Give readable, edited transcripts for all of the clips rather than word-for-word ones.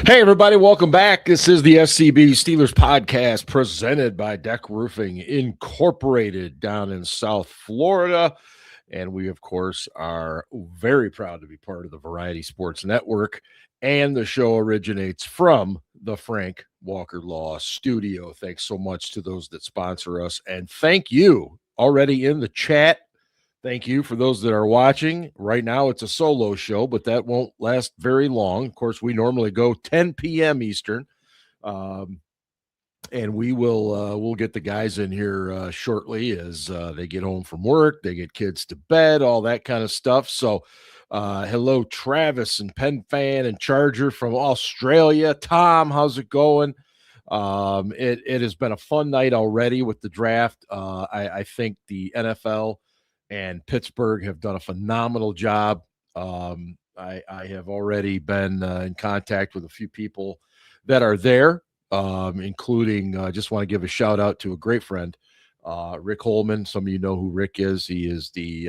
Hey, everybody, welcome back. This is the SCB Steelers Podcast presented by DEK Roofing Incorporated down in South Florida. And we, of course, are very proud to be part of the Variety Sports Network. And the show originates from the Frank Walker Law Studio. Thanks so much to those that sponsor us. And thank you already in the chat. Thank you for those that are watching. Right now, it's a solo show, but that won't last very long. Of course, we normally go 10 p.m. Eastern, and we'll get the guys in here shortly as they get home from work, they get kids to bed, all that kind of stuff. So, hello, Travis and Penn Fan and Charger from Australia. Tom, how's it going? It has been a fun night already with the draft. I think the NFL and Pittsburgh have done a phenomenal job. I have already been in contact with a few people that are there, including just want to give a shout out to a great friend, Rick Holman. Some of you know who Rick is. He is the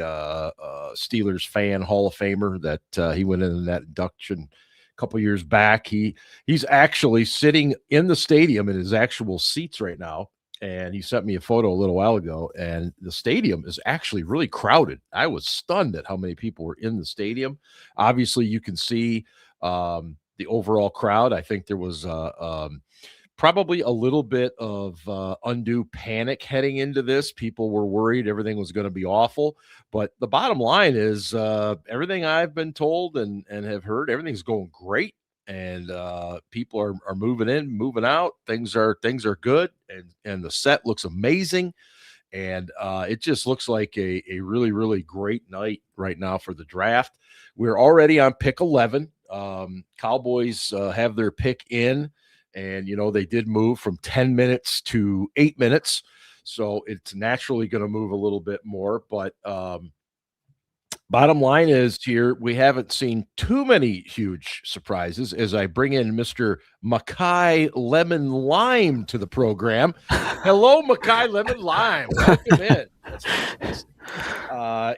Steelers fan Hall of Famer that he went in that induction a couple years back. He's actually sitting in the stadium in his actual seats right now. And he sent me a photo a little while ago, and the stadium is actually really crowded. I was stunned at how many people were in the stadium. Obviously, you can see the overall crowd. I think there was probably a little bit of undue panic heading into this. People were worried everything was going to be awful. But the bottom line is everything I've been told and have heard, everything's going great. And people are moving in, moving out. Things are good, and the set looks amazing, and it just looks like a really, really great night right now for the draft. We're already on pick 11. Cowboys have their pick in, and they did move from 10 minutes to 8 minutes, so it's naturally going to move a little bit more. But bottom line is here, we haven't seen too many huge surprises as I bring in Mr. Mackay Lemon Lime to the program. Hello, Mackay Lemon Lime. Welcome in.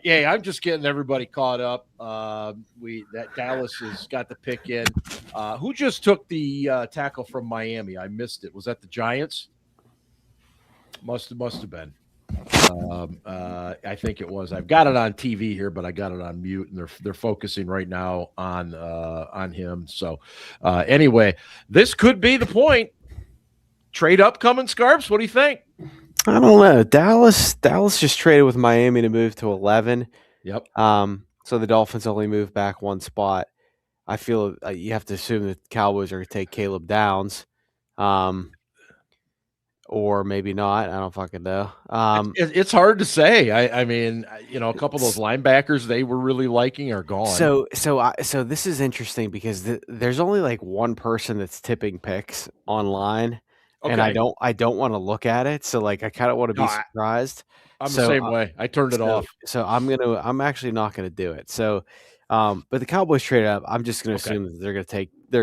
Yeah, I'm just getting everybody caught up. That Dallas has got the pick in. Who just took the tackle from Miami? I missed it. Was that the Giants? Must have been. I think it was. I've got it on TV here, but I got it on mute, and they're focusing right now on him. So anyway, this could be the point. Trade up coming, Scarps. What do you think? I don't know. Dallas just traded with Miami to move to 11. Yep. So the Dolphins only moved back one spot. I feel you have to assume that the Cowboys are going to take Caleb Downs. Or maybe not. I don't fucking know. It's hard to say. I mean, a couple of those linebackers they were really liking are gone. So this is interesting because there's only like one person that's tipping picks online, okay. And I don't want to look at it. So like I kind of want to be surprised. I'm the same way. I turned it off. So I'm actually not going to do it. So, but the Cowboys trade up. I'm just going to assume that they're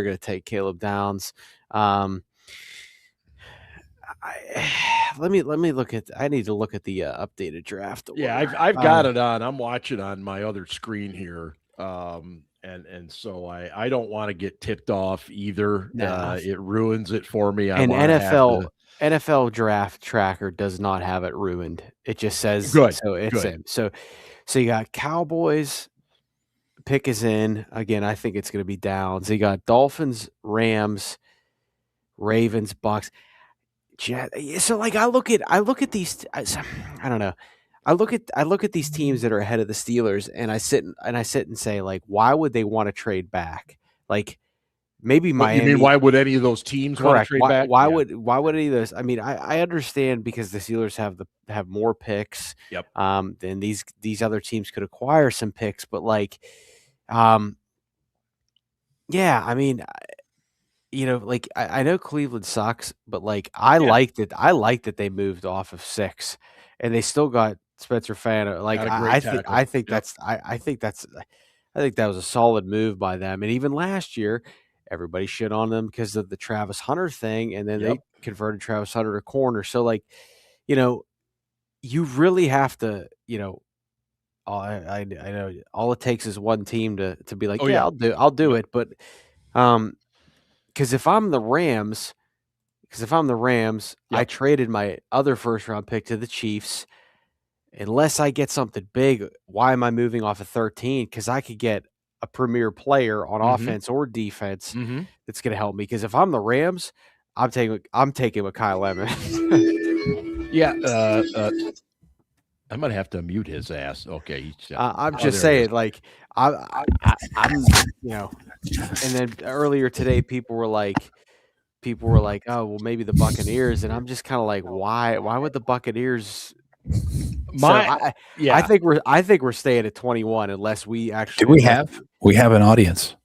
going to take Caleb Downs. Let me look at. I need to look at the updated draft order. Yeah, I've got it on. I'm watching on my other screen here, and so I don't want to get tipped off either. No. It ruins it for me. And NFL Draft Tracker does not have it ruined. It just says good. So it's good. in. So you got Cowboys. Pick is in again. I think it's going to be down. So you got Dolphins, Rams, Ravens, Bucs. So like I look at these. I don't know. I look at these teams that are ahead of the Steelers, and I sit and say, like, why would they want to trade back? Like maybe Miami. You mean why would any of those teams want to trade back? Why would any of those? I mean, I understand because the Steelers have more picks. Yep. Than these other teams could acquire some picks, but like, yeah, I mean. Like I know Cleveland sucks, but like I liked it. I liked that they moved off of 6, and they still got Spencer Fano. Like I think that was a solid move by them. And even last year, everybody shit on them because of the Travis Hunter thing, and then they converted Travis Hunter to corner. So like, you really have to, I know all it takes is one team to be like, I'll do it, but because if I'm the Rams, I traded my other first round pick to the Chiefs. Unless I get something big, why am I moving off of 13? Because I could get a premier player on offense or defense that's going to help me. Because if I'm the Rams, I'm taking with Kyle Lemon. Yeah, I might have to mute his ass. Okay, I'm just saying, like I'm, and then earlier today, people were like, oh, well, maybe the Buccaneers, and I'm just kind of like, why would the Buccaneers? I think we're staying at 21 unless we actually. We have an audience.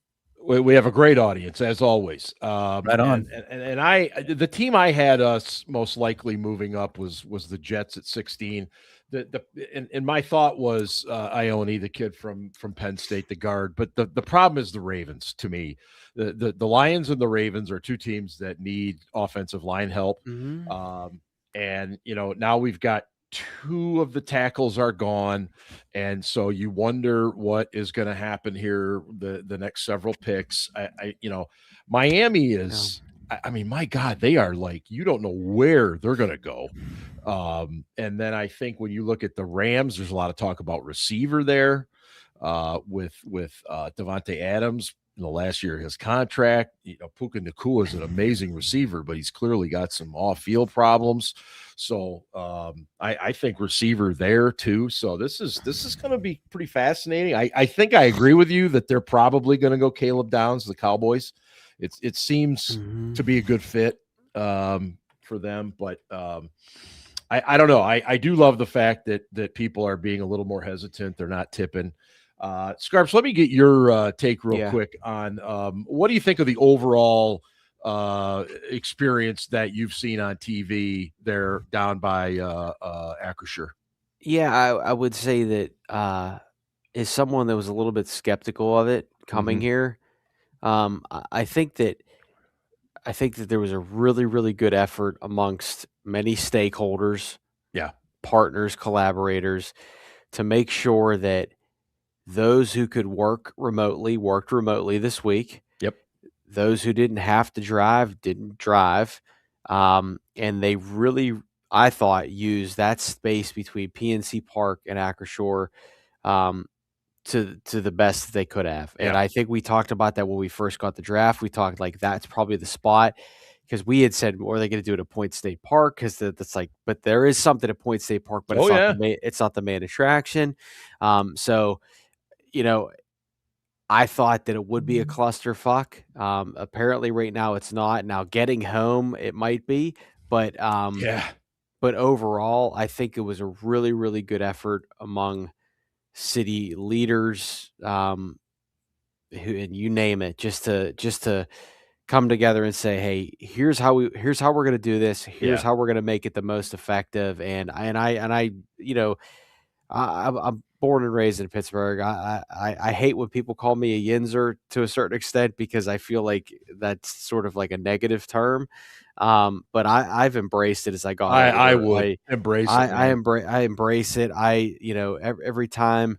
We have a great audience as always. Right on. And the team I had us most likely moving up was the Jets at 16. And my thought was Ione, the kid from Penn State, the guard. But the problem is the Ravens. To me, the Lions and the Ravens are two teams that need offensive line help. And now we've got two of the tackles are gone, and so you wonder what is going to happen here the next several picks. Miami is I mean, my God, they are like, you don't know where they're going to go. And then I think when you look at the Rams, there's a lot of talk about receiver there with Devontae Adams. In the last year of his contract, Puka Nacua is an amazing receiver, but he's clearly got some off-field problems. So I think receiver there too. So this is going to be pretty fascinating. I think I agree with you that they're probably going to go Caleb Downs, the Cowboys. It seems to be a good fit for them, but I don't know. I do love the fact that people are being a little more hesitant. They're not tipping. Scarps, let me get your take real quick on what do you think of the overall experience that you've seen on TV there down by Acrisure? Yeah, I would say that as someone that was a little bit skeptical of it coming here, I think that there was a really, really good effort amongst many stakeholders, partners, collaborators, to make sure that those who could work remotely worked remotely this week. Yep. Those who didn't have to drive didn't drive. And they really, I thought, used that space between PNC Park and Acrisure to the best that they could have. And I think we talked about that when we first got the draft. We talked like that's probably the spot because we had said, are they going to do it at Point State Park? Because that's like, but there is something at Point State Park, but it's not the main attraction. So, I thought that it would be a clusterfuck. Apparently right now it's not. Now getting home, it might be, but but overall, I think it was a really, really good effort among city leaders, who, and you name it, just to come together and say, hey, here's how we're going to do this. Here's how we're going to make it the most effective. And I'm born and raised in Pittsburgh. I hate when people call me a Yinzer to a certain extent because I feel like that's sort of like a negative term. But I've embraced it as I got older. I would embrace it. I embrace it. Every time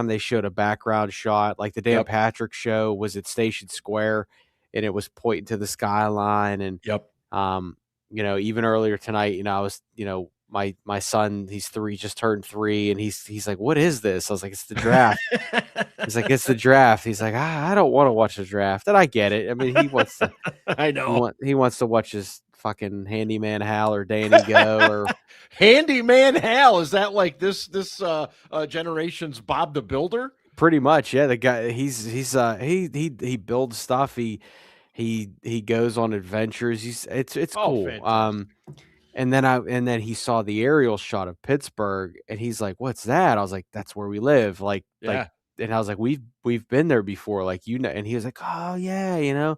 they showed a background shot, like the Dan Patrick show was at Station Square, and it was pointing to the skyline. And even earlier tonight, I was my son, he's 3, just turned 3, and he's like, what is this? I was like, it's the draft. He's like, it's the draft. He's like, I don't want to watch the draft. And I get it. I mean, he wants to. I know. He wants to watch his fucking Handyman Hal or Danny Go or Handyman Hal. Is that like this generation's Bob the Builder? Pretty much, yeah. The guy, he builds stuff. He goes on adventures. It's cool. Fantastic. And then he saw the aerial shot of Pittsburgh, and he's like, "What's that?" I was like, "That's where we live." And I was like, "We've been there before, like And he was like, "Oh yeah,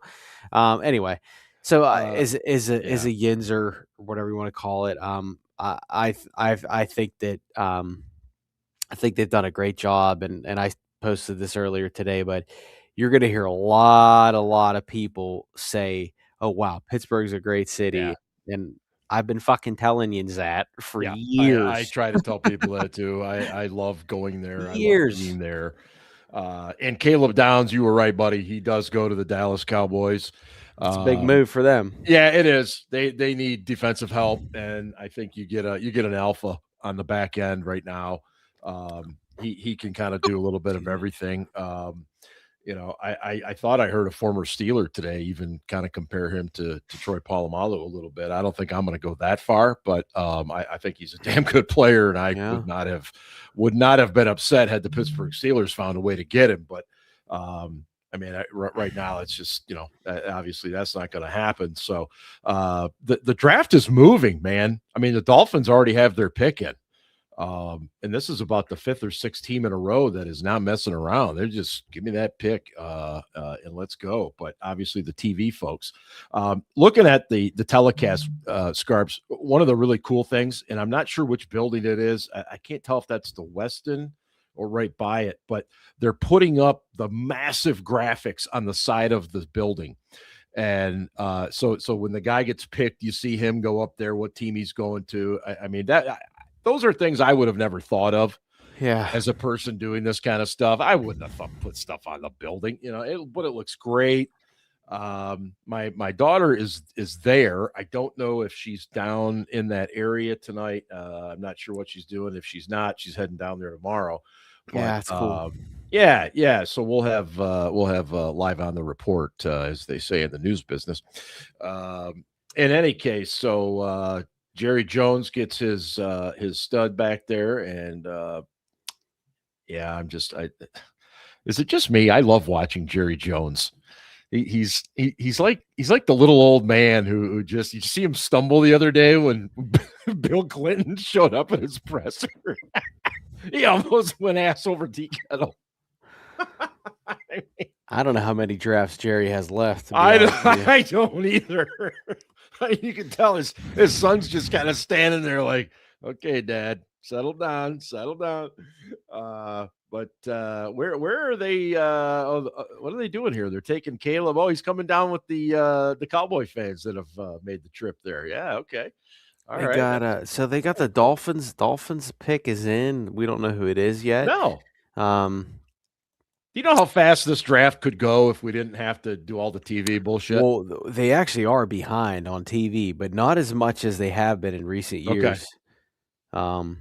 Anyway, so as a Yinzer, or whatever you want to call it, I think that I think they've done a great job, and I posted this earlier today, but you're going to hear a lot of people say, "Oh wow, Pittsburgh's a great city," and I've been fucking telling you that for years. I try to tell people that too. I love going there. Years. I love being there. And Caleb Downs, you were right, buddy. He does go to the Dallas Cowboys. It's a big move for them. Yeah, it is. They need defensive help, and I think you get an alpha on the back end right now. He can kind of do a little bit of everything. I thought I heard a former Steeler today even kind of compare him to Troy Polamalu a little bit. I don't think I'm going to go that far, but I think he's a damn good player, and I would not have been upset had the Pittsburgh Steelers found a way to get him. But right now it's just obviously that's not going to happen. So the draft is moving, man. I mean, the Dolphins already have their pick in. And this is about the 5th or 6th team in a row that is not messing around. They're just give me that pick and let's go. But obviously the TV folks, looking at the telecast, Scarps, one of the really cool things, and I'm not sure which building it is. I can't tell if that's the Westin or right by it, but they're putting up the massive graphics on the side of the building. And so when the guy gets picked, you see him go up there, what team he's going to. Those are things I would have never thought of. Yeah. As a person doing this kind of stuff, I wouldn't have put stuff on the building, but it looks great. My daughter is there. I don't know if she's down in that area tonight. I'm not sure what she's doing. If she's not, she's heading down there tomorrow. But, yeah, it's cool. Yeah. So we'll have live on the report, as they say in the news business. In any case, so Jerry Jones gets his stud back there, and is it just me? I love watching Jerry Jones. He's like the little old man who just, you see him stumble the other day when Bill Clinton showed up at his presser. He almost went ass over tea kettle. I don't know how many drafts Jerry has left. I don't either. You can tell his son's just kind of standing there like, okay, Dad, settle down. But where are they? What are they doing here? They're taking Caleb. Oh, he's coming down with the Cowboy fans that have made the trip there. Yeah, okay. All right. So they got the Dolphins. Dolphins pick is in. We don't know who it is yet. No. Do you know how fast this draft could go if we didn't have to do all the TV bullshit? Well, they actually are behind on TV, but not as much as they have been in recent years. Okay.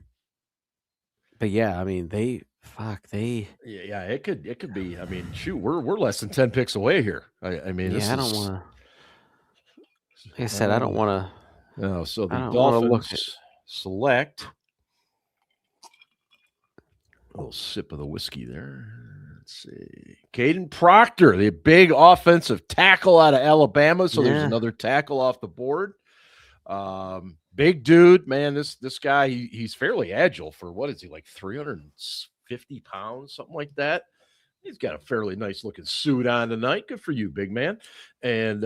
But yeah, I mean, Yeah, it could be. I mean, shoot, we're less than 10 picks away here. I mean, I don't want to. Like I said, I don't want to. No, so the Dolphins select. A little sip of the whiskey there. Let's see. Caden Proctor, the big offensive tackle out of Alabama. So there's another tackle off the board. Big dude, man. This guy, he's fairly agile for, what is he, like 350 pounds, something like that. He's got a fairly nice looking suit on tonight. Good for you, big man. And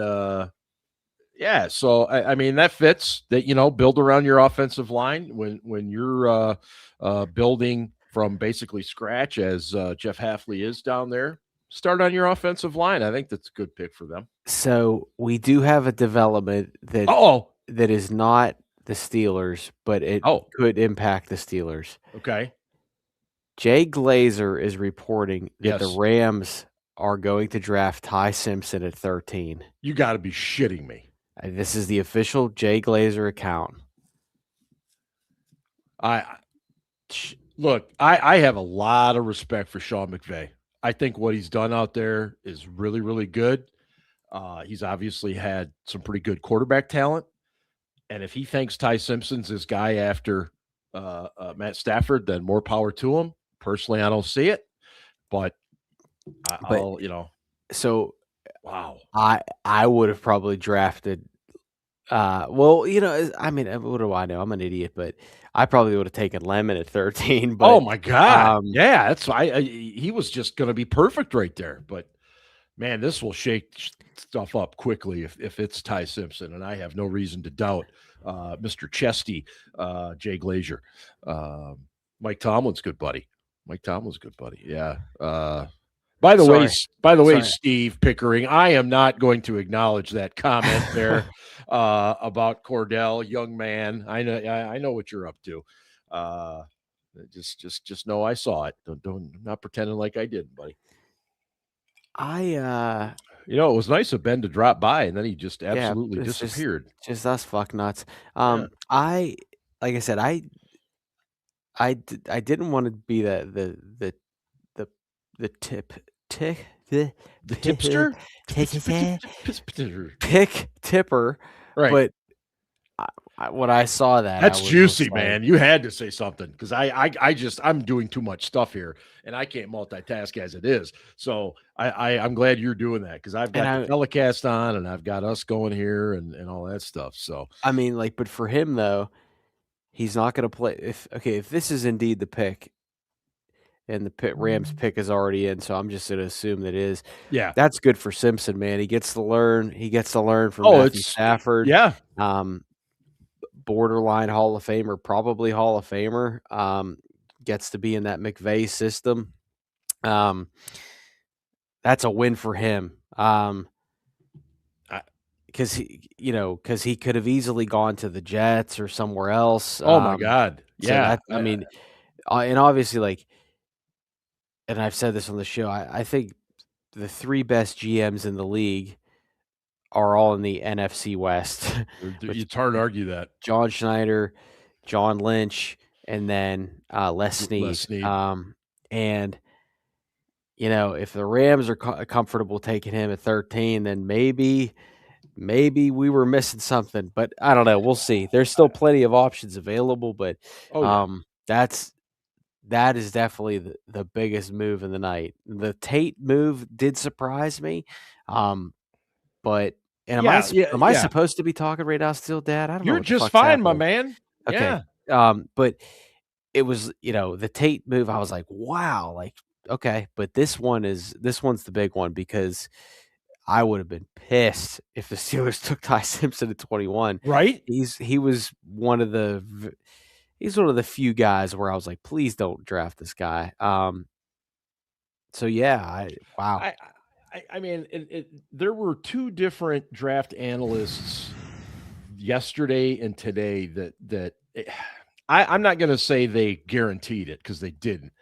so I mean that fits. That build around your offensive line when you're building from basically scratch, as Jeff Hafley is down there. Start on your offensive line. I think that's a good pick for them. So we do have a development that is not the Steelers, but it could impact the Steelers. Okay. Jay Glazer is reporting that the Rams are going to draft Ty Simpson at 13. You got to be shitting me. This is the official Jay Glazer account. Look, I have a lot of respect for Sean McVay. I think what he's done out there is really, really good. He's obviously had some pretty good quarterback talent. And if he thinks Ty Simpson's his guy after Matt Stafford, then more power to him. Personally, I don't see it. But So, wow. I would have probably drafted I mean, what do I know? I'm an idiot, but I probably would have taken Lemon at 13. But, oh my God. Yeah, that's why he was just going to be perfect right there. But man, this will shake stuff up quickly if it's Ty Simpson, and I have no reason to doubt Mr. Chesty, Jay Glazer. Mike Tomlin's good buddy. Yeah. By the way, Steve Pickering, I am not going to acknowledge that comment there about Cordell, young man. I know what you're up to. Just know I saw it. Don't not pretending like I didn't, buddy. You know, it was nice of Ben to drop by, and then he just Yeah, absolutely it's disappeared. just us fuck nuts. Yeah. Like I said, I didn't want to be the the tip tick the The tipster? pick tipper, Right. but when I saw that, That's I was juicy, just like, man. You had to say something because I'm doing too much stuff here and I can't multitask as it is. So I'm glad you're doing that because I've got the telecast on and I've got us going here and all that stuff. So I mean, like, but for him though, he's not going to play. If this is indeed the pick, and the Rams pick is already in, so I'm just going to assume that it is. yeah, That's good for Simpson, man. He gets to learn. He gets to learn from Oh, Matthew Stafford. yeah. Borderline Hall of Famer, probably Hall of Famer. Gets to be in that McVay system. That's a win for him. Because he could have easily gone to the Jets or somewhere else. Oh my God, yeah. So and obviously, like, and I've said this on the show, I think the three best GMs in the league are all in the NFC West. It's hard to argue that. John Schneider, John Lynch, and then Les Snead. And, if the Rams are comfortable taking him at 13, then maybe we were missing something. But I don't know. We'll see. There's still plenty of options available, but that is definitely the biggest move in the night. The Tate move did surprise me, but am I supposed to be talking right now still, Dad? I don't know. You're just fine, my man. Okay. Yeah. But it was the Tate move. I was like, wow, like okay, but this one's the big one because I would have been pissed if the Steelers took Ty Simpson at 21. Right? He's one of the few guys where I was like, please don't draft this guy. So yeah, wow. I mean, there were two different draft analysts yesterday and today that I'm not going to say they guaranteed it because they didn't,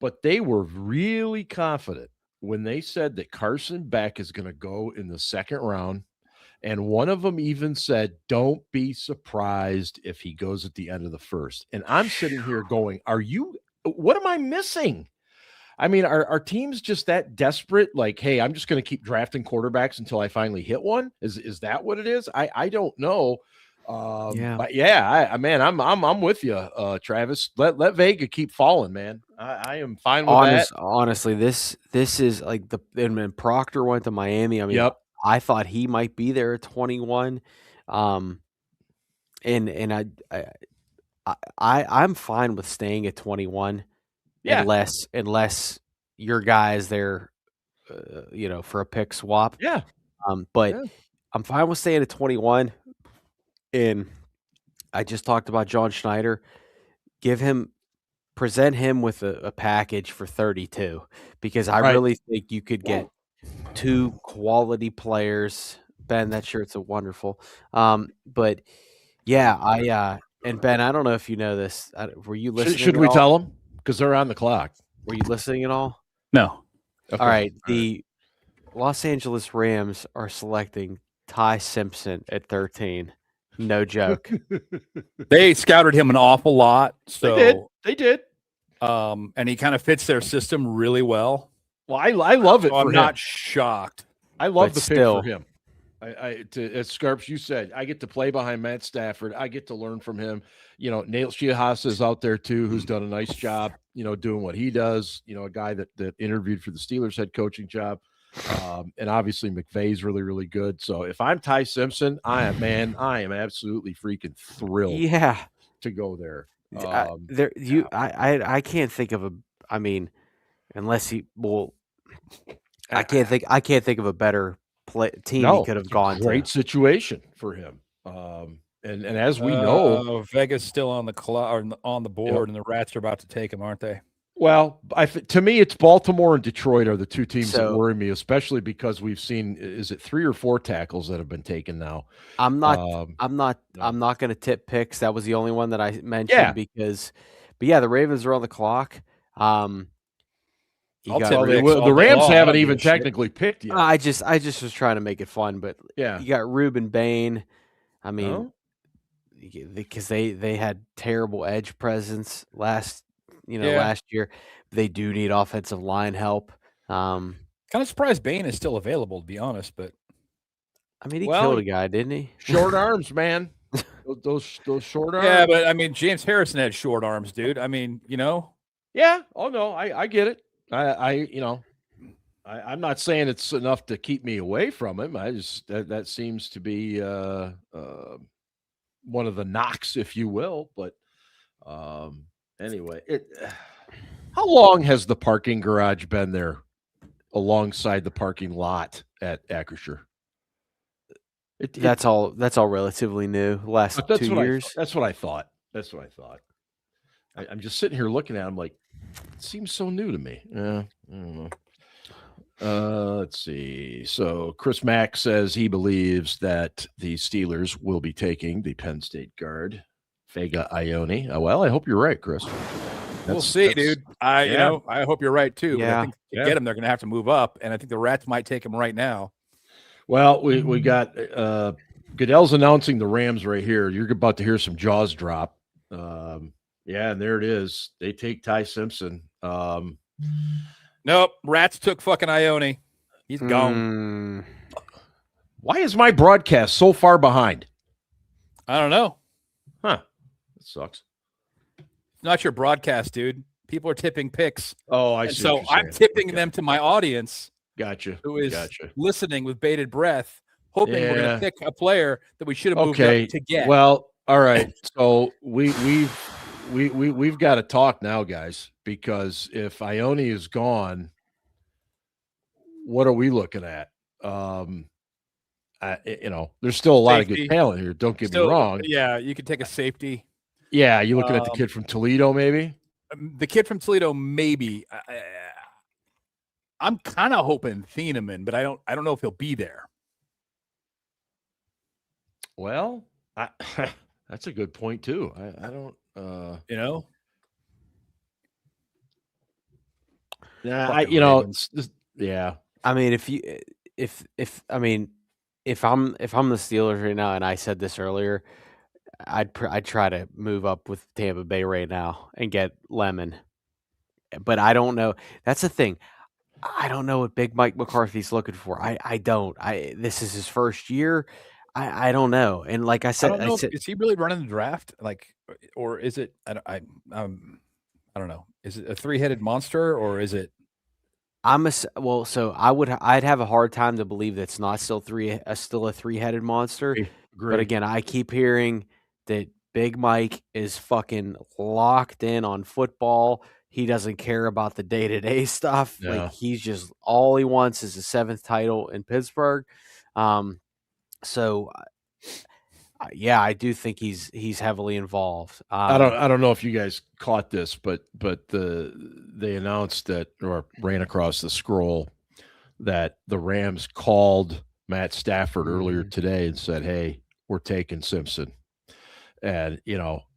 but they were really confident when they said that Carson Beck is going to go in the second round. And one of them even said, don't be surprised if he goes at the end of the first. And I'm sitting here going, what am I missing? I mean, are teams just that desperate? Like, hey, I'm just going to keep drafting quarterbacks until I finally hit one. Is that what it is? I don't know. But yeah, I'm with you, Travis. Let Vega keep falling, man. I am fine with that. Honestly, this is like when Proctor went to Miami. I mean, yep. I thought he might be there at 21. And I'm fine with staying at 21. Yeah. Unless your guy is there, for a pick swap. Yeah. But I'm fine with staying at 21. And I just talked about John Schneider. Present him with a package for 32 because I really think you could get two quality players. Ben, that shirt's a wonderful. But yeah, and Ben, I don't know if you know this. Were you listening? Should we tell them? Because they're on the clock. Were you listening at all? No. Okay. All right. The Los Angeles Rams are selecting Ty Simpson at 13. No joke. They scouted him an awful lot. So they did. And he kind of fits their system really well. Well, I love it. I'm not shocked. I love the pick for him. As Scarps, you said, I get to play behind Matt Stafford. I get to learn from him. Nate Shiahasa is out there too, who's done a nice job, doing what he does. A guy that interviewed for the Steelers head coaching job. And obviously McVay's really, really good. So if I'm Ty Simpson, I am absolutely freaking thrilled. Yeah, to go there. I can't think of unless he will. I can't think of a better team he could have gone to. Great situation for him. And as we know, Vegas still on the board, and the Rats are about to take him, aren't they? Well, to me, it's Baltimore and Detroit are the two teams that worry me, especially because we've seen, is it 3 or 4 tackles that have been taken now? I'm not going to tip picks. That was the only one that I mentioned because, but yeah, the Ravens are on the clock. I'll got tell Rubin. Ricks the all day Rams long. I haven't don't give even a shit. technically picked yet. I just was trying to make it fun, but Yeah. you got Reuben Bain. I mean, No? because they had terrible edge presence last Yeah. last year. They do need offensive line help. Kind of surprised Bain is still available, to be honest. But I mean, he Well, killed a guy, didn't he? Short arms, man. Those short arms. yeah, but I mean, James Harrison had short arms, dude. I mean, Yeah. Oh no, I get it. I'm not saying it's enough to keep me away from him. I just that seems to be one of the knocks, if you will. But anyway, how long has the parking garage been there alongside the parking lot at Acrisure? That's all relatively new. Last 2 years. That's what I thought. I'm just sitting here looking at him like, it seems so new to me. Yeah, I don't know. Let's see. So Chris Mack says he believes that the Steelers will be taking the Penn State guard, Fega Ione. Well, I hope you're right, Chris. we'll see, dude. I hope you're right too. Yeah. But I think to get him, they're going to have to move up, and I think the Rats might take him right now. Well, we got Goodell's announcing the Rams right here. You're about to hear some jaws drop. Yeah, and there it is. They take Ty Simpson. Nope, Rats took fucking Ione. He's gone. Why is my broadcast so far behind? I don't know. Huh. That sucks. It's not your broadcast, dude. People are tipping picks. Oh, I And see. so what you're I'm saying. tipping Okay. them to my audience Gotcha. who is Gotcha. listening with bated breath, hoping we're going Yeah. to pick a player that we should have moved Okay. up to get. Well, all right. So we've got to talk now, guys, because if Ione is gone, what are we looking at? There's still a lot of Safety. good talent here. Don't get me wrong. Yeah, you could take a safety. Yeah, you looking at the kid from Toledo, maybe? The kid from Toledo, maybe. I'm kind of hoping Thieneman, but I don't know if he'll be there. Well, that's a good point too. I don't. Yeah, Fucking Ravens. yeah. I mean, if I'm the Steelers right now, and I said this earlier, I'd try to move up with Tampa Bay right now and get Lemon. But I don't know. That's the thing. I don't know what Big Mike McCarthy's looking for. I don't. This is his first year. I don't know. And like I said, I don't know. Is he really running the draft? Or is it? I don't know. Is it a three-headed monster or is it? So I'd have a hard time to believe that's not still a three-headed monster. Agreed. But again, I keep hearing that Big Mike is fucking locked in on football. He doesn't care about the day-to-day stuff. No. Like he's just all he wants is a 7th title in Pittsburgh. So yeah, I do think he's heavily involved. I don't know if you guys caught this, but they announced that, or ran across the scroll, that the Rams called Matt Stafford earlier today and said, "Hey, we're taking Simpson." And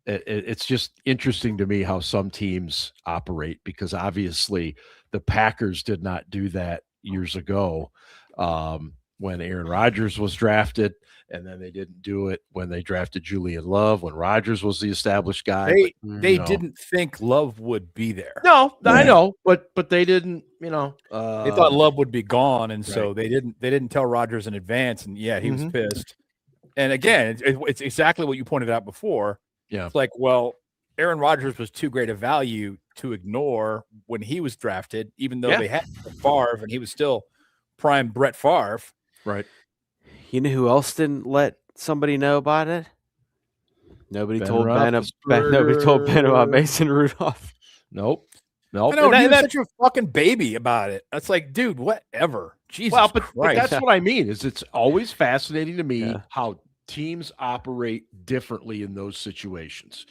it's just interesting to me how some teams operate, because obviously the Packers did not do that years ago when Aaron Rodgers was drafted, and then they didn't do it when they drafted Julian Love, when Rodgers was the established guy. They didn't think Love would be there. No, I know, but they didn't. They thought Love would be gone, and so they didn't tell Rodgers in advance. And yeah, he was pissed. And again, it's exactly what you pointed out before. Yeah, it's like, well, Aaron Rodgers was too great a value to ignore when he was drafted, even though they had Favre, and he was still prime Brett Favre. Right. You know who else didn't let somebody know about it? Nobody told Ben about Mason Rudolph. Nope. I know, he was such a fucking baby about it. That's like, dude, whatever. Jesus but Christ. that's what I mean. It's always fascinating to me how teams operate differently in those situations.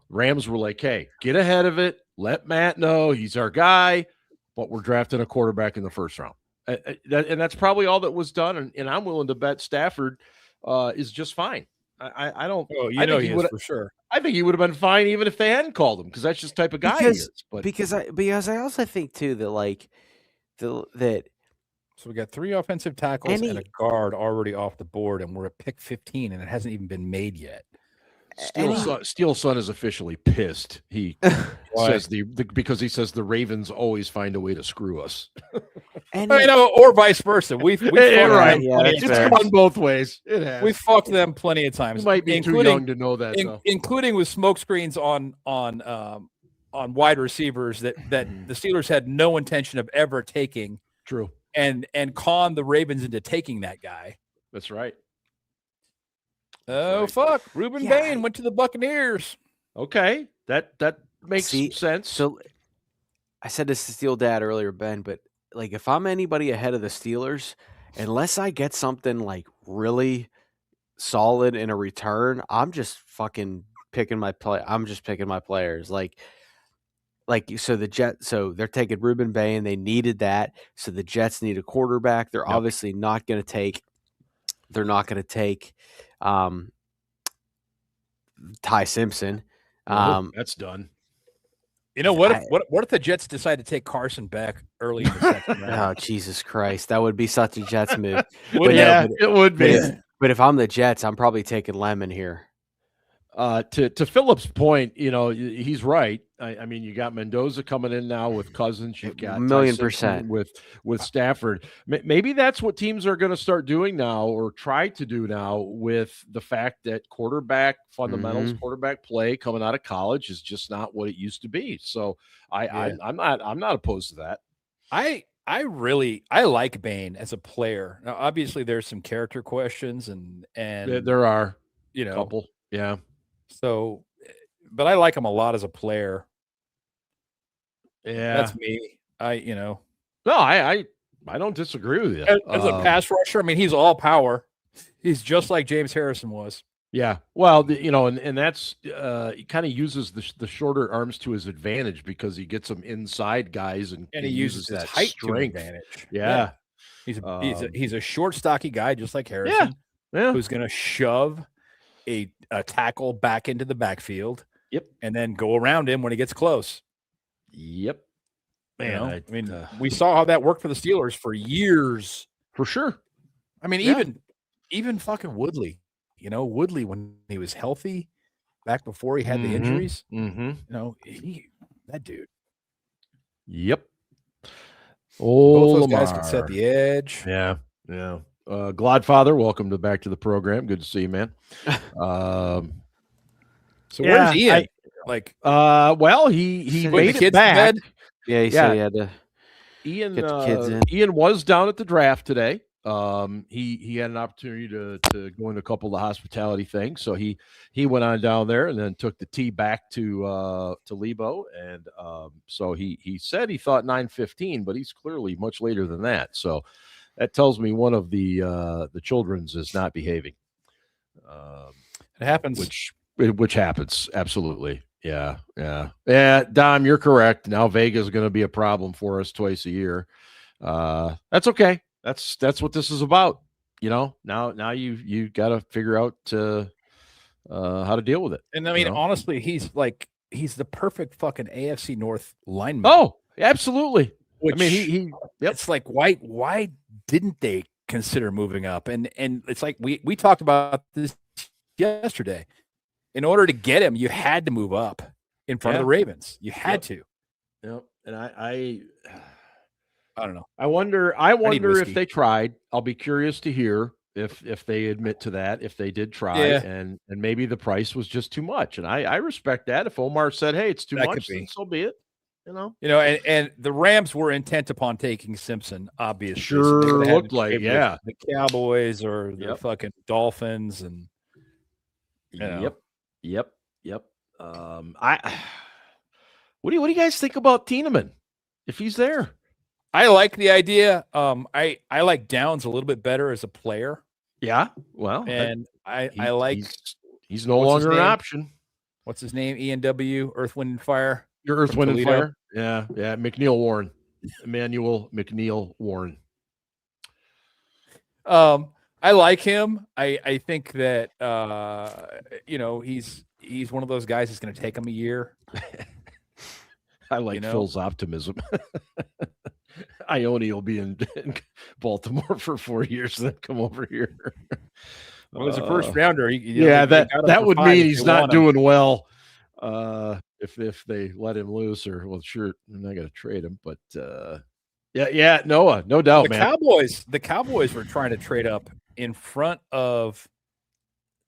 Rams were like, "Hey, get ahead of it. Let Matt know he's our guy, but we're drafting a quarterback in the first round." And that's probably all that was done. And I'm willing to bet Stafford is just fine. I don't. Oh, I think he is for sure. I think he would have been fine even if they hadn't called him because that's just the type of guy he is. But because I also think too that like that. So we got 3 offensive tackles and a guard already off the board, and we're at pick 15, and it hasn't even been made yet. Steele's son is officially pissed. He says because he says the Ravens always find a way to screw us. Or vice versa. We've right. Yeah, it's gone both ways. We fucked them plenty of times. You might be too young to know that, including with smoke screens on wide receivers that the Steelers had no intention of ever taking. True. And con the Ravens into taking that guy. That's right. Oh, fuck. Ruben Bain went to the Buccaneers. Okay. That makes sense. So I said this to Steel Dad earlier, Ben, but like if I'm anybody ahead of the Steelers, unless I get something like really solid in a return, I'm just fucking picking my play. I'm just picking my players. So they're taking Ruben Bain. They needed that. So the Jets need a quarterback. They're obviously not going to take. They're not going to take Ty Simpson. That's done. You know what? What if the Jets decide to take Carson back early in the second round? Oh, Jesus Christ, that would be such a Jets move. It would be. But if I'm the Jets, I'm probably taking Lemon here. To Philip's point, he's right. I mean, you got Mendoza coming in now with Cousins. You've got 1,000,000% with Stafford. Maybe that's what teams are going to start doing now, or try to do now, with the fact that quarterback fundamentals, quarterback play coming out of college is just not what it used to be. So I'm not opposed to that. I like Bain as a player. Now, obviously, there's some character questions, and there are a couple, yeah. So, but I like him a lot as a player. Yeah, that's me. No, I don't disagree with you. As a pass rusher, I mean, he's all power. He's just like James Harrison was. Yeah, well, and that's he kind of uses the shorter arms to his advantage because he gets them inside guys and he uses that height strength advantage. Yeah. He's a short, stocky guy just like Harrison. Yeah. Who's going to shove a tackle back into the backfield. Yep. And then go around him when he gets close. Yep. Man, I mean, we saw how that worked for the Steelers for years. For sure. I mean, even fucking Woodley. Woodley, when he was healthy, back before he had the injuries, that dude. Yep. Both those guys can set the edge. Yeah. Glodfather, welcome back to the program. Good to see you, man. So where's Ian? Well, he made it back. Yeah, he said he had to Ian, get the kids in. Ian was down at the draft today. He had an opportunity to go into a couple of the hospitality things, so he went on down there and then took the T back to Lebo, and so he said he thought 9:15, but he's clearly much later than that. So that tells me one of the children's is not behaving. It happens, which happens absolutely. Yeah. Dom, you're correct. Now Vega is going to be a problem for us twice a year. That's okay. That's what this is about. Now you got to figure out how to deal with it. And I mean, honestly, he's the perfect fucking AFC North lineman. Oh, absolutely. Which, it's like, why didn't they consider moving up? And it's like we talked about this yesterday. In order to get him, you had to move up in front of the Ravens. You had to. Yep. And I don't know. I wonder if they tried. I'll be curious to hear if they admit to that, if they did try, and maybe the price was just too much. And I respect that. If Omar said, hey, it's too much, then so be it. And the Rams were intent upon taking Simpson, obviously. Sure looked like, the Cowboys or the fucking Dolphins, and Yep. What do you guys think about Tiedemann if he's there? I like the idea. I like Downs a little bit better as a player. Yeah, well, and I like he's no longer an option. What's his name? ENW, Earth, Wind, and Fire. Your Earth, Wind, and Fire. Yeah. McNeil Warren, Emmanuel McNeil Warren. I I like him. I think that he's one of those guys that's going to take him a year. I like Phil's optimism. Ione will be in Baltimore for 4 years, then come over here. Well, as a first rounder, that would mean he's not doing well. If they let him loose, or sure, I'm not going to trade him, but Noah, no doubt, man. The Cowboys were trying to trade up in front of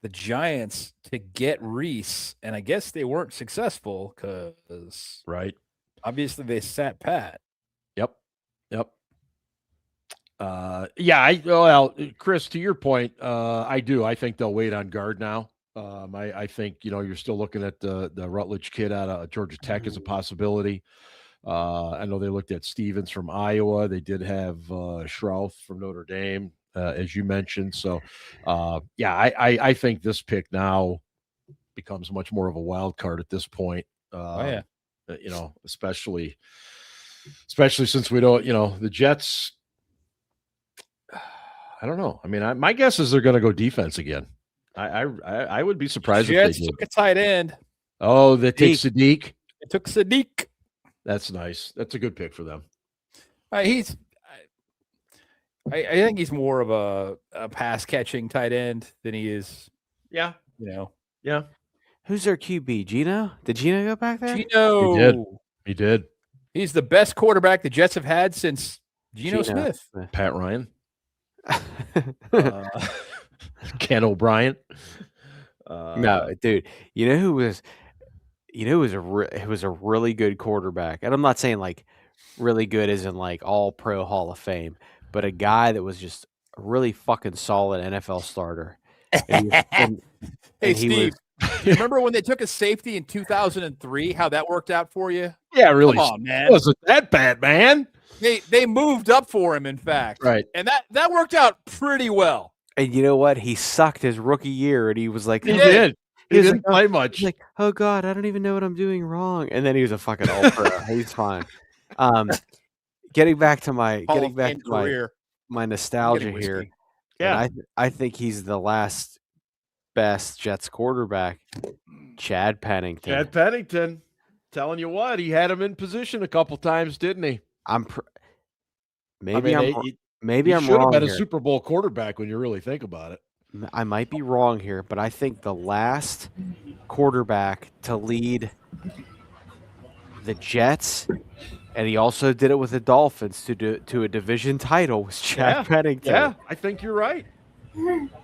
the Giants to get Reese, and I guess they weren't successful because obviously they sat pat. Yep. Chris, to your point, I do. I think they'll wait on guard now. I think you're still looking at the Rutledge kid out of Georgia Tech as a possibility. I know they looked at Stevens from Iowa. They did have Schrouth from Notre Dame, as you mentioned. So, I think this pick now becomes much more of a wild card at this point. Especially since we don't, the Jets. I don't know. I mean, my guess is they're going to go defense again. I would be surprised if they did. Took a tight end. Oh, they take Sadiq. It took Sadiq. That's nice. That's a good pick for them. I think he's more of a pass catching tight end than he is. Yeah. Yeah. Who's their QB? Gino? Did Gino go back there? Gino. He did. He's the best quarterback the Jets have had since Geno Smith. Pat Ryan. Ken O'Brien. No, dude. Who was a really good quarterback, and I'm not saying like really good as in like all pro Hall of Fame, but a guy that was just a really fucking solid NFL starter. Hey, Steve, do you remember when they took a safety in 2003? How that worked out for you? Yeah, really. Come on, man. It wasn't that bad, man. They moved up for him, in fact. Right. And that worked out pretty well. And you know what? He sucked his rookie year, and he was like, he did. He didn't play much. He's like, oh God, I don't even know what I'm doing wrong. And then he was a fucking all-pro. He's fine. Getting back to my nostalgia here. Yeah, I think he's the last best Jets quarterback, Chad Pennington. Telling you what, he had him in position a couple times, didn't he? Maybe I'm wrong. Should have been a Super Bowl quarterback when you really think about it. I might be wrong here, but I think the last quarterback to lead the Jets, and he also did it with the Dolphins to a division title, was Chad Pennington. Yeah, I think you're right. My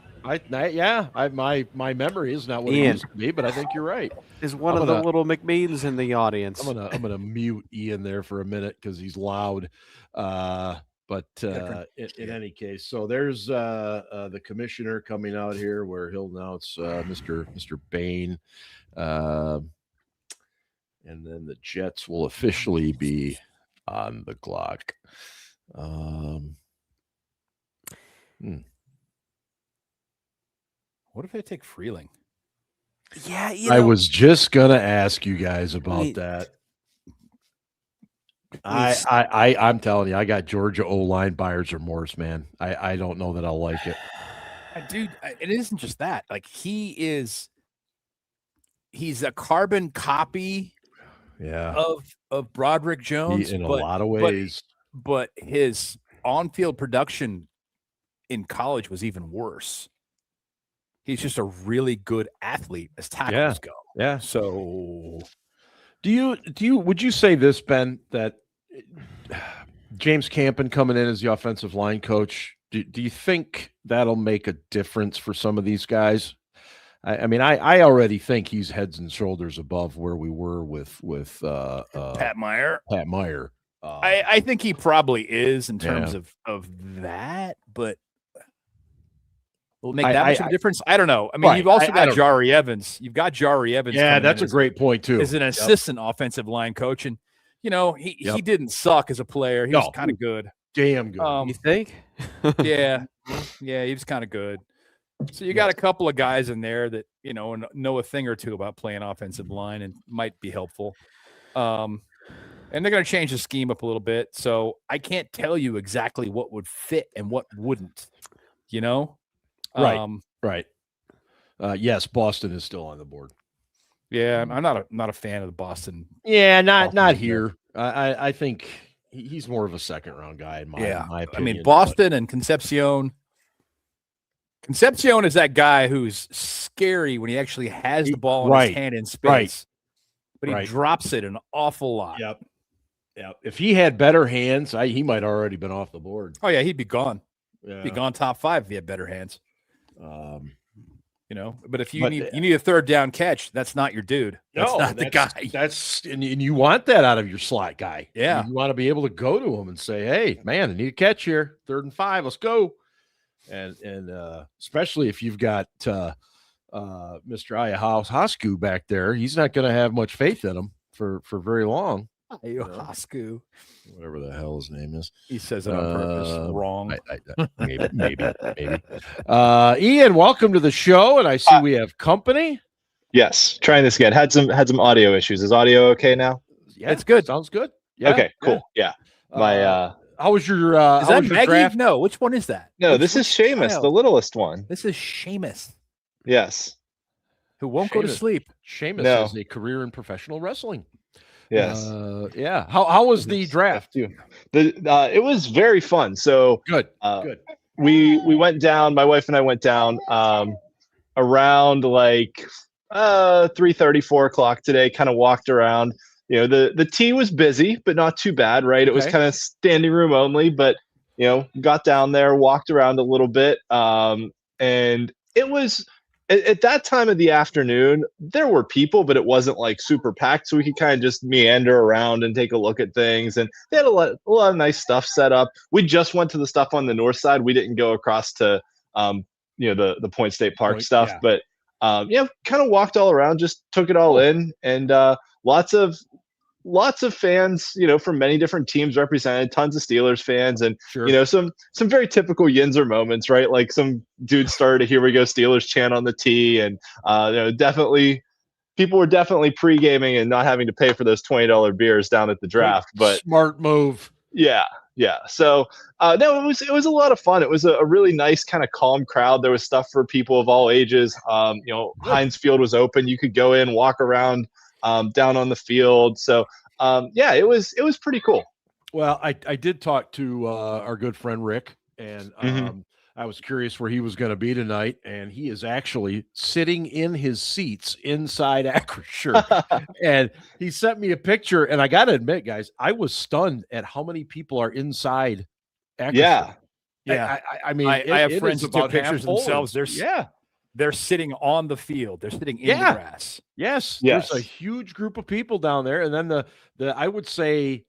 memory is not what it used to be, but I think you're right. Is one of the little McMeans in the audience. I'm gonna mute Ian there for a minute because he's loud. But in any case, so there's the commissioner coming out here where he'll announce Mr. Bain, and then the Jets will officially be on the clock. What if they take Freeling? Yeah, I was just gonna ask you guys about that. I'm telling you, I got Georgia O-line buyer's remorse, man. I don't know that I'll like it. Dude, it isn't just that. Like he's a carbon copy of Broderick Jones in a lot of ways. But his on-field production in college was even worse. He's just a really good athlete as tackles go. Yeah. So would you say this, Ben, that James Campen coming in as the offensive line coach, do you think that'll make a difference for some of these guys? I mean, I already think he's heads and shoulders above where we were with Pat Meyer. I think he probably is in terms of that, but will it make that much of a difference? I don't know. I mean, you've also got Jari Evans. You've got Jari Evans. Yeah, that's a great point too. As an assistant offensive line coach, and he didn't suck as a player. He was kind of good. Damn good. You think? Yeah, he was kind of good. So you got a couple of guys in there that know a thing or two about playing offensive line and might be helpful. And they're going to change the scheme up a little bit. So I can't tell you exactly what would fit and what wouldn't. Right. Yes, Boston is still on the board. Yeah, I'm not a fan of the Boston. Yeah, not Boston here. I think he's more of a second round guy in my opinion. I mean, Boston and Concepcion. Concepcion is that guy who's scary when he actually has the ball in his hand in space, but he drops it an awful lot. Yep. If he had better hands, he might already been off the board. Oh yeah, he'd be gone. Yeah. Be gone top 5 if he had better hands. But if you need a third down catch, that's not your dude. That's not the guy. And you want that out of your slot guy. Yeah. You want to be able to go to him and say, "Hey, man, I need a catch here. 3rd and 5, let's go." And especially if you've got Mr. Ayahuasca back there, he's not going to have much faith in him for very long. Ayahuasca, whatever the hell his name is. He says it on purpose. Wrong. Maybe. Ian, welcome to the show, and I see we have company. Yes, trying this again. Had some audio issues. Is audio okay now? Yeah, it's good. Sounds good. Yeah. Okay, cool. Yeah. How was your is that Maggie? Draft? No, which one is that? No, this is Seamus, the littlest one. This is Seamus. Yes. Who won't go to sleep. Seamus has a career in professional wrestling. Yes. How was the draft? It was very fun. So good. We went down, my wife and I went down around like 3:30, 4 o'clock today, kind of walked around. The tea was busy, but not too bad, right? It was kind of standing room only, but got down there, walked around a little bit. And it was at that time of the afternoon, there were people, but it wasn't like super packed. So we could kind of just meander around and take a look at things. And they had a lot of nice stuff set up. We just went to the stuff on the north side. We didn't go across to, the Point State Park stuff, but kind of walked all around, just took it all in, and lots of fans, from many different teams represented, tons of Steelers fans, and some very typical Yinzer moments, right? Like some dude started a "Here we go Steelers" chant on the tee, and definitely people were definitely pre-gaming and not having to pay for those $20 beers down at the draft. But smart move. Yeah. So no, it was a lot of fun. It was a really nice kind of calm crowd. There was stuff for people of all ages. Heinz Field was open. You could go in, walk around down on the field. So it was pretty cool. Well, I did talk to our good friend Rick, and I was curious where he was going to be tonight, and he is actually sitting in his seats inside Acrisure. And he sent me a picture, and I got to admit, guys, I was stunned at how many people are inside Acrisure. Yeah. I mean, I have friends who took pictures themselves. They're sitting on the field. They're sitting in the grass. Yes. There's a huge group of people down there. And then the I would say,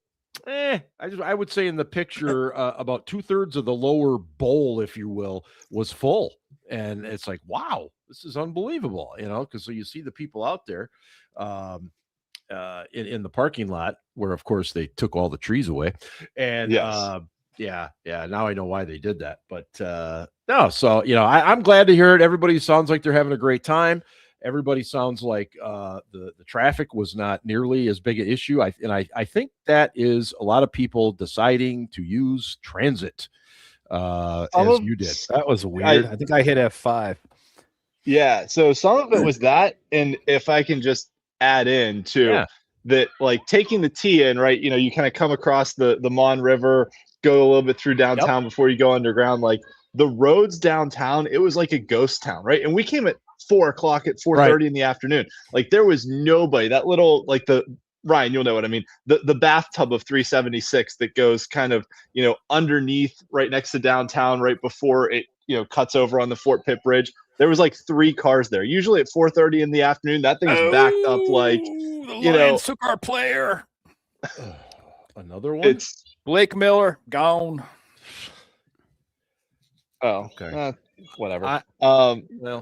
I would say in the picture, about 2/3 of the lower bowl, if you will, was full. And it's like, wow, this is unbelievable, because so you see the people out there in the parking lot where, of course, they took all the trees away. And now I know why they did that. But no, so I'm glad to hear it. Everybody sounds like they're having a great time. Everybody sounds like the traffic was not nearly as big an issue. I think that is a lot of people deciding to use transit as you did. That was weird. I think I hit F5. Yeah, so some of it was that, and if I can just add in too, that like taking the T in, right? You kind of come across the Mon River, go a little bit through downtown before you go underground. Like the roads downtown, it was like a ghost town, right? And we came at 4 o'clock at 4:30 in the afternoon. Like there was nobody. That little, like Ryan, you'll know what I mean. The bathtub of 376 that goes kind of, underneath right next to downtown, right before it, cuts over on the Fort Pitt Bridge. There was like 3 cars there. Usually at 4:30 in the afternoon, that thing's backed up like, the Lions took our player. Another one? It's Blake Miller, gone. Oh, okay. Whatever.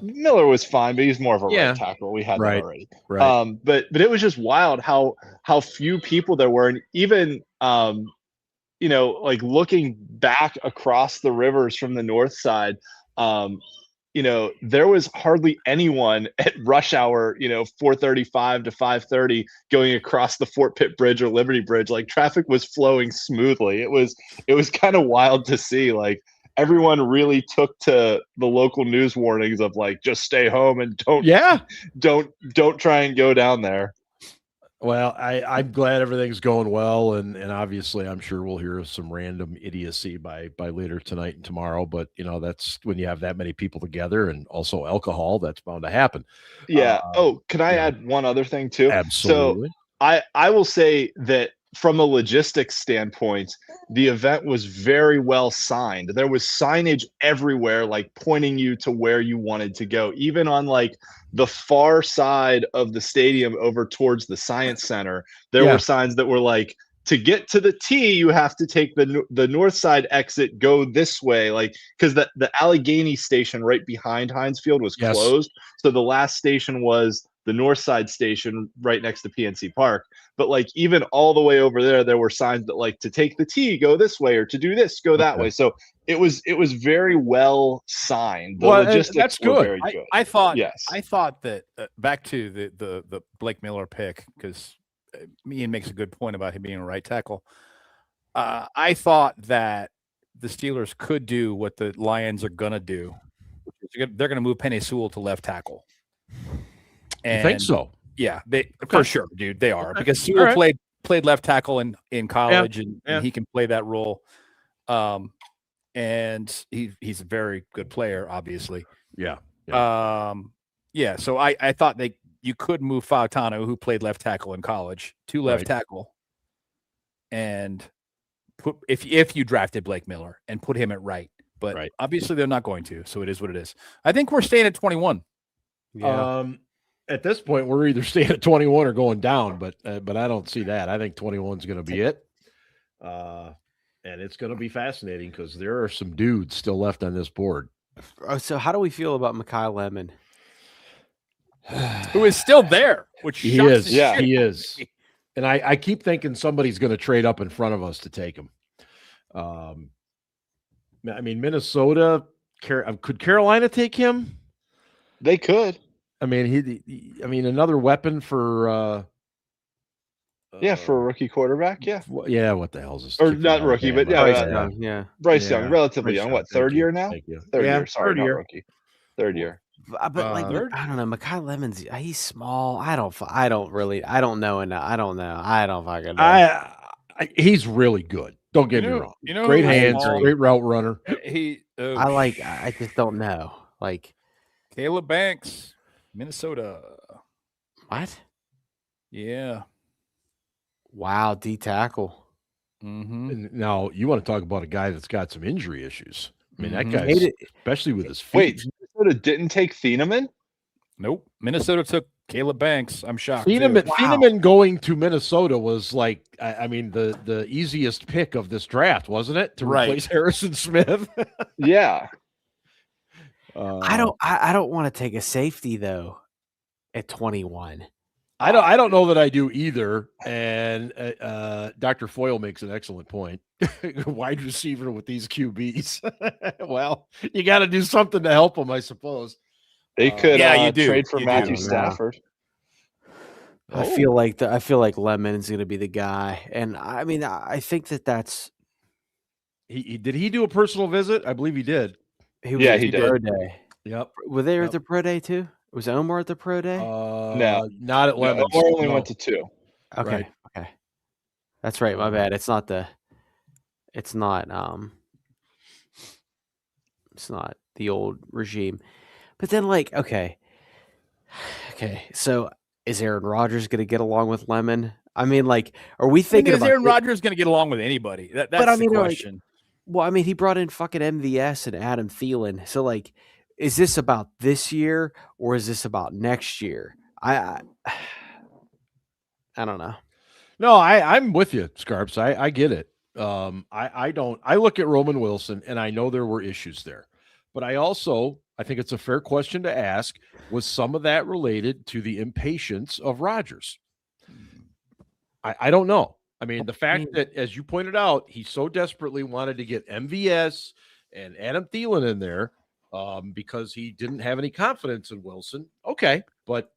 Miller was fine, but he's more of a right tackle. We had that already. Right. But it was just wild how few people there were, and even like looking back across the rivers from the north side, there was hardly anyone at rush hour, 4:35 to 5:30 going across the Fort Pitt Bridge or Liberty Bridge. Like traffic was flowing smoothly. It was kind of wild to see. Like everyone really took to the local news warnings of like, just stay home and don't try and go down there. Well, I'm glad everything's going well, and obviously I'm sure we'll hear some random idiocy by later tonight and tomorrow. But that's when you have that many people together, and also alcohol, that's bound to happen. Yeah. Can I add one other thing too? Absolutely. So I will say that from a logistics standpoint, the event was very well signed. There was signage everywhere, like pointing you to where you wanted to go, even on like the far side of the stadium over towards the Science Center. There were signs that were like, to get to the T, you have to take the north side exit, go this way, like, because the Allegheny station right behind Heinz Field was closed. So the last station was the north side station right next to PNC Park. But like even all the way over there were signs that like, to take the T, go this way, or to do this, go that way. So it was very well signed. The logistics that's were good. very good. I thought that back to the Blake Miller pick, because Ian makes a good point about him being a right tackle. I thought that the Steelers could do what the Lions are gonna do. They're gonna move Penei Sewell to left tackle. And you think so? Yeah, for sure, dude. They are, because Sewell played left tackle in college, and he can play that role. And he's a very good player, obviously. Yeah. So I thought you could move Fautano, who played left tackle in college, to left tackle, and put if you drafted Blake Miller and put him at right. But obviously they're not going to, so it is what it is. I think we're staying at 21. Yeah. At this point, we're either staying at 21 or going down, but I don't see that. I think 21 is going to be it. And it's going to be fascinating because there are some dudes still left on this board. So how do we feel about Mekhi Lemon? Who is still there, which he is. Yeah, he is. And I keep thinking somebody's going to trade up in front of us to take him. I mean, Minnesota, could Carolina take him? They could. I mean, another weapon for for a rookie quarterback. Yeah. What the hell is this? Or not rookie, but Bryce Young, relatively young. What, third year now? Third year. Sorry, not rookie. Third year. But like, I don't know. Mekhi Lemon's he's small. I don't know. And I don't know. I don't fucking know. He's really good. Don't get me wrong. Great hands, great route runner. I just don't know. Like Caleb Banks, Minnesota. What? Yeah. Wow, D tackle. Mm-hmm. Now you want to talk about a guy that's got some injury issues. I mean, that guy, especially with his feet. Wait, Minnesota didn't take Thieneman? Nope. Minnesota took Caleb Banks. I'm shocked. Thieneman going to Minnesota was like, I mean, the easiest pick of this draft, wasn't it? To replace Harrison Smith. Yeah. I don't want to take a safety though at 21. I don't know that I do either. And Dr. Foyle makes an excellent point. Wide receiver with these QBs. Well, you got to do something to help them, I suppose. They could trade for Matthew Stafford. I feel like Lemon's going to be the guy, and I mean, I think that's. Did he do a personal visit? I believe he did. He did. Pro day. Yep. Were they at the pro day too? Was Omar at the pro day? No, not at Lemon. Omar only went to 2. Okay. Okay. That's right. My bad. It's not the old regime. But then okay. So is Aaron Rodgers going to get along with Lemon? I mean, are we thinking about Aaron Rodgers going to get along with anybody? That's the question. Well, I mean, he brought in fucking MVS and Adam Thielen. So is this about this year or is this about next year? I don't know. No, I'm with you, Scarps. I get it. I look at Roman Wilson and I know there were issues there, but I think it's a fair question to ask. Was some of that related to the impatience of Rodgers? I don't know. I mean, the fact that, as you pointed out, he so desperately wanted to get MVS and Adam Thielen in there because he didn't have any confidence in Wilson. Okay, but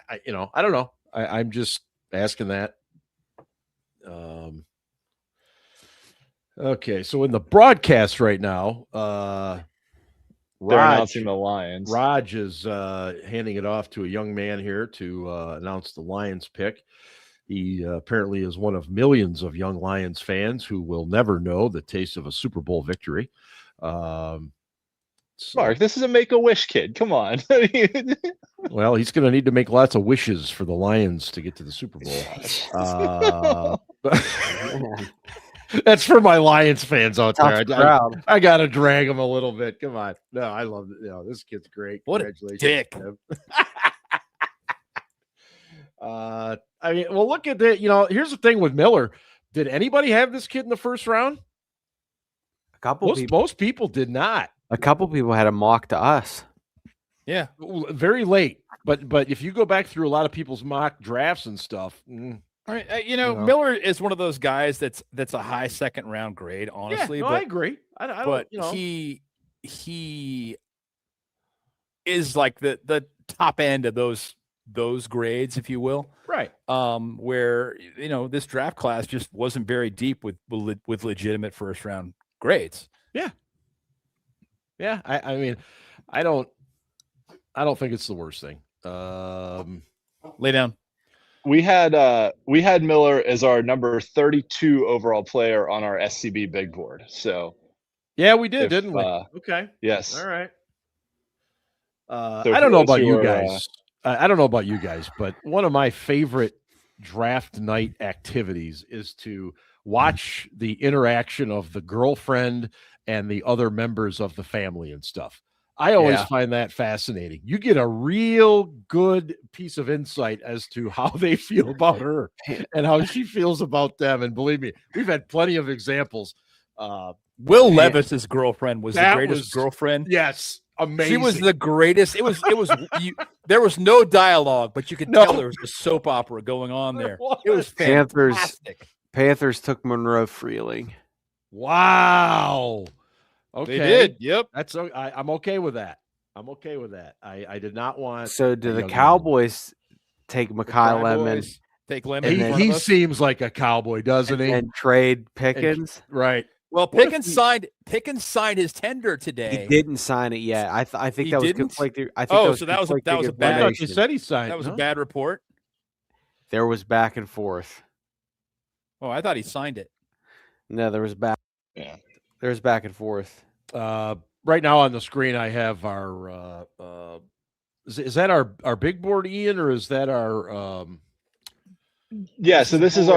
I don't know. I'm just asking that. Okay, so in the broadcast right now, They're announcing the Lions. Raj is handing it off to a young man here to announce the Lions pick. He apparently is one of millions of young Lions fans who will never know the taste of a Super Bowl victory. Mark, this is a Make-A-Wish kid. Come on. Well, he's going to need to make lots of wishes for the Lions to get to the Super Bowl. That's for my Lions fans out there. I got to drag them a little bit. Come on. No, I love it. This kid's great. What a dick. I mean, well, look at that. Here's the thing with Miller. Did anybody have this kid in the first round? A couple most people did not. A couple people had a mock to us. Yeah, very late. But if you go back through a lot of people's mock drafts and stuff, Miller is one of those guys that's a high second round grade. Honestly, I agree. I he is like the top end of those grades, if you will. Right. Where this draft class just wasn't very deep with legitimate first round grades. Yeah. Yeah. I mean, I don't think it's the worst thing. Lay down. We had Miller as our number 32 overall player on our SCB big board. So yeah, we did, didn't we? Okay. Yes. All right. So I don't know about you guys. I don't know about you guys, but one of my favorite draft night activities is to watch the interaction of the girlfriend and the other members of the family and stuff. I always find that fascinating. You get a real good piece of insight as to how they feel about her and how she feels about them. And believe me, we've had plenty of examples. Will Levis's girlfriend was the greatest girlfriend. Yes. Amazing. She was the greatest. It was there was no dialogue, but you could tell there was a soap opera going on there. It was fantastic. Panthers took Monroe Freeling. Wow. Okay. They did. Yep. I'm okay with that. I did not want. So do the Cowboys take Mekhi Lemon? Take Lemon. He seems like a Cowboy, doesn't he? And trade Pickens. Right. Well, Pickens signed his tender today. He didn't sign it yet. I think that was conflicting. I think that was a bad. I thought you said he signed. That was a bad report. There was back and forth. Oh, I thought he signed it. No, there was back. Yeah. There's back and forth. Right now on the screen, I have our. Is that our big board, Ian, or is that our? Yeah. So this is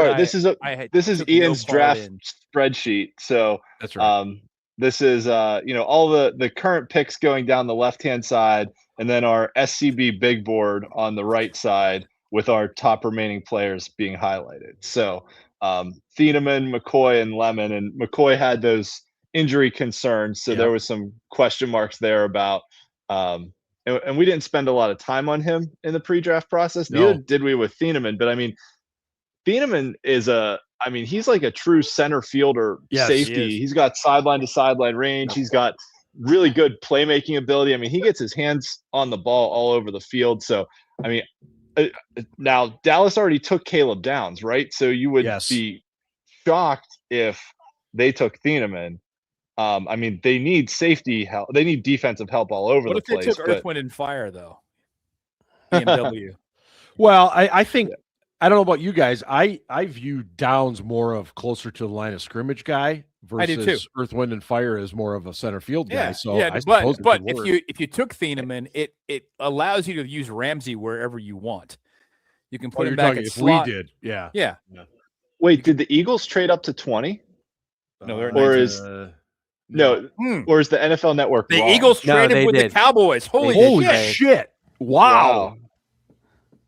Ian's draft spreadsheet. So that's right. This is all the current picks going down the left-hand side, and then our SCB big board on the right side with our top remaining players being highlighted. So Thieneman, McCoy, and Lemon, and McCoy had those injury concerns, so there was some question marks there about and we didn't spend a lot of time on him in the pre-draft process. Neither did we with Thieneman, but I mean Thieneman is he's like a true center fielder safety. He's got sideline to sideline range. He's got really good playmaking ability. I mean, he gets his hands on the ball all over the field. So, I mean, now Dallas already took Caleb Downs, right? So you would be shocked if they took Thieneman. I mean, they need safety help. They need defensive help all over the place. What if they took Earth, Wind, and Fire, though? BMW. Well, I think I don't know about you guys. I view Downs more of closer to the line of scrimmage guy versus Earth, Wind, and Fire as more of a center field guy. So but if you took Thieneman, it allows you to use Ramsey wherever you want. You can put him back at slot. We did, yeah. Wait, did the Eagles trade up to 20? No, they're or is or is the NFL Network the wrong? Eagles traded with the Cowboys? Holy shit! Wow.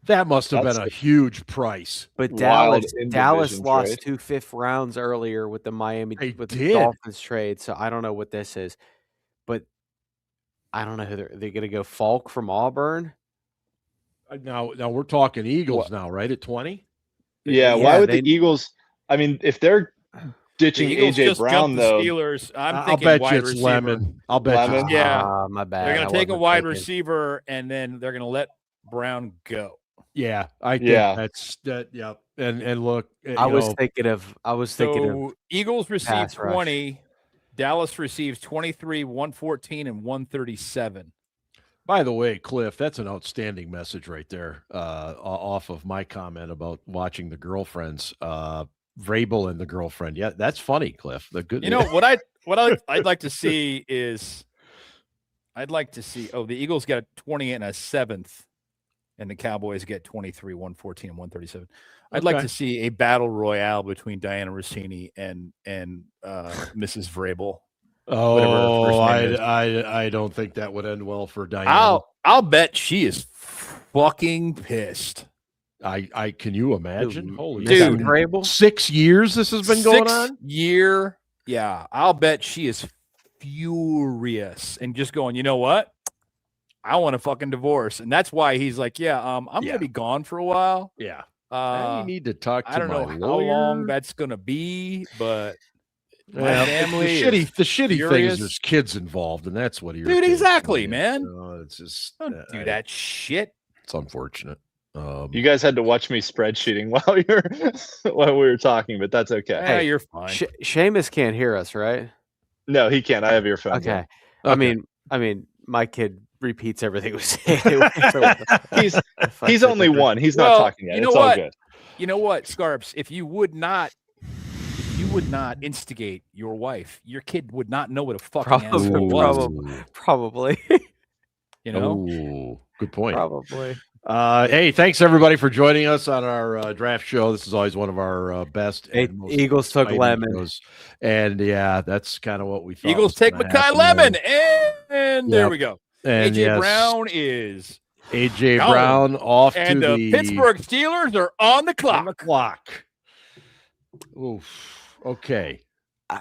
That must have been a huge price. But Dallas lost 2 5th rounds earlier with the the Dolphins trade, so I don't know what this is. But I don't know who they're going to go. Falk from Auburn. Now we're talking Eagles now, right? At 20. Yeah. Why would the Eagles? I mean, if they're ditching AJ Brown, though, Steelers. I'll bet you it's Lemon. I'll bet you. Yeah, my bad. They're going to take a wide receiver, and then they're going to let Brown go. Yeah, I think Yeah. that's that. Yeah, and look, I was thinking of Eagles receive pass rush. 20, Dallas receives 23, 114, and 137. By the way, Cliff, that's an outstanding message right there. Off of my comment about watching the girlfriends, Vrabel and the girlfriend. Yeah, that's funny, Cliff. The good. You know what I'd like to see is, the Eagles got a 20 and a 7th, and the Cowboys get 23, 114, and 137. I'd like to see a battle royale between Diana Rossini and Mrs. Vrabel. Oh, I don't think that would end well for Diana. I'll bet she is fucking pissed. I can you imagine? Holy dude, Vrabel? 6 years this has been going on? Yeah. I'll bet she is furious and just going, you know what? I want a fucking divorce. And that's why he's like, I'm gonna be gone for a while. Yeah. You need to talk to I don't know how long that's gonna be, but my family the shitty thing is there's kids involved, and that's what dude, exactly, man. It's just don't do that shit. It's unfortunate. You guys had to watch me spreadsheeting while we were talking, but that's okay. Yeah, you're fine. Seamus can't hear us, right? No, he can't. I have earphones. Okay. I mean, my kid repeats everything we say. He's only one. He's not talking yet. It's all good. You know what, Scarps? If you would not instigate your wife, your kid would not know what a fucking asshole was. Probably. You know? Ooh, good point. Probably. Hey, thanks everybody for joining us on our draft show. This is always one of our best. Eagles took Lemon, shows. And that's kind of what we thought. Eagles take Mekhi Lemon, and there we go. And AJ Brown is AJ gone. Brown off and to the Pittsburgh Steelers are on the clock. Oof. Okay.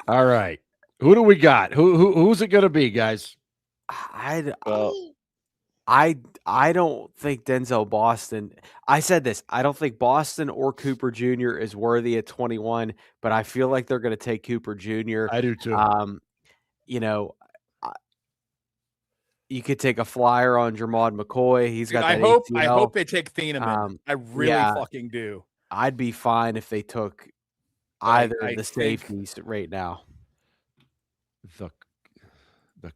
All right. Who do we got? Who's it going to be, guys? I don't think Denzel Boston. I said this. I don't think Boston or Cooper Jr. is worthy at 21, but I feel like they're going to take Cooper Jr. I do too. You could take a flyer on Jermod McCoy. He's got that ACL. I hope they take Thieneman. I really fucking do. I'd be fine if they took either of the safeties right now. The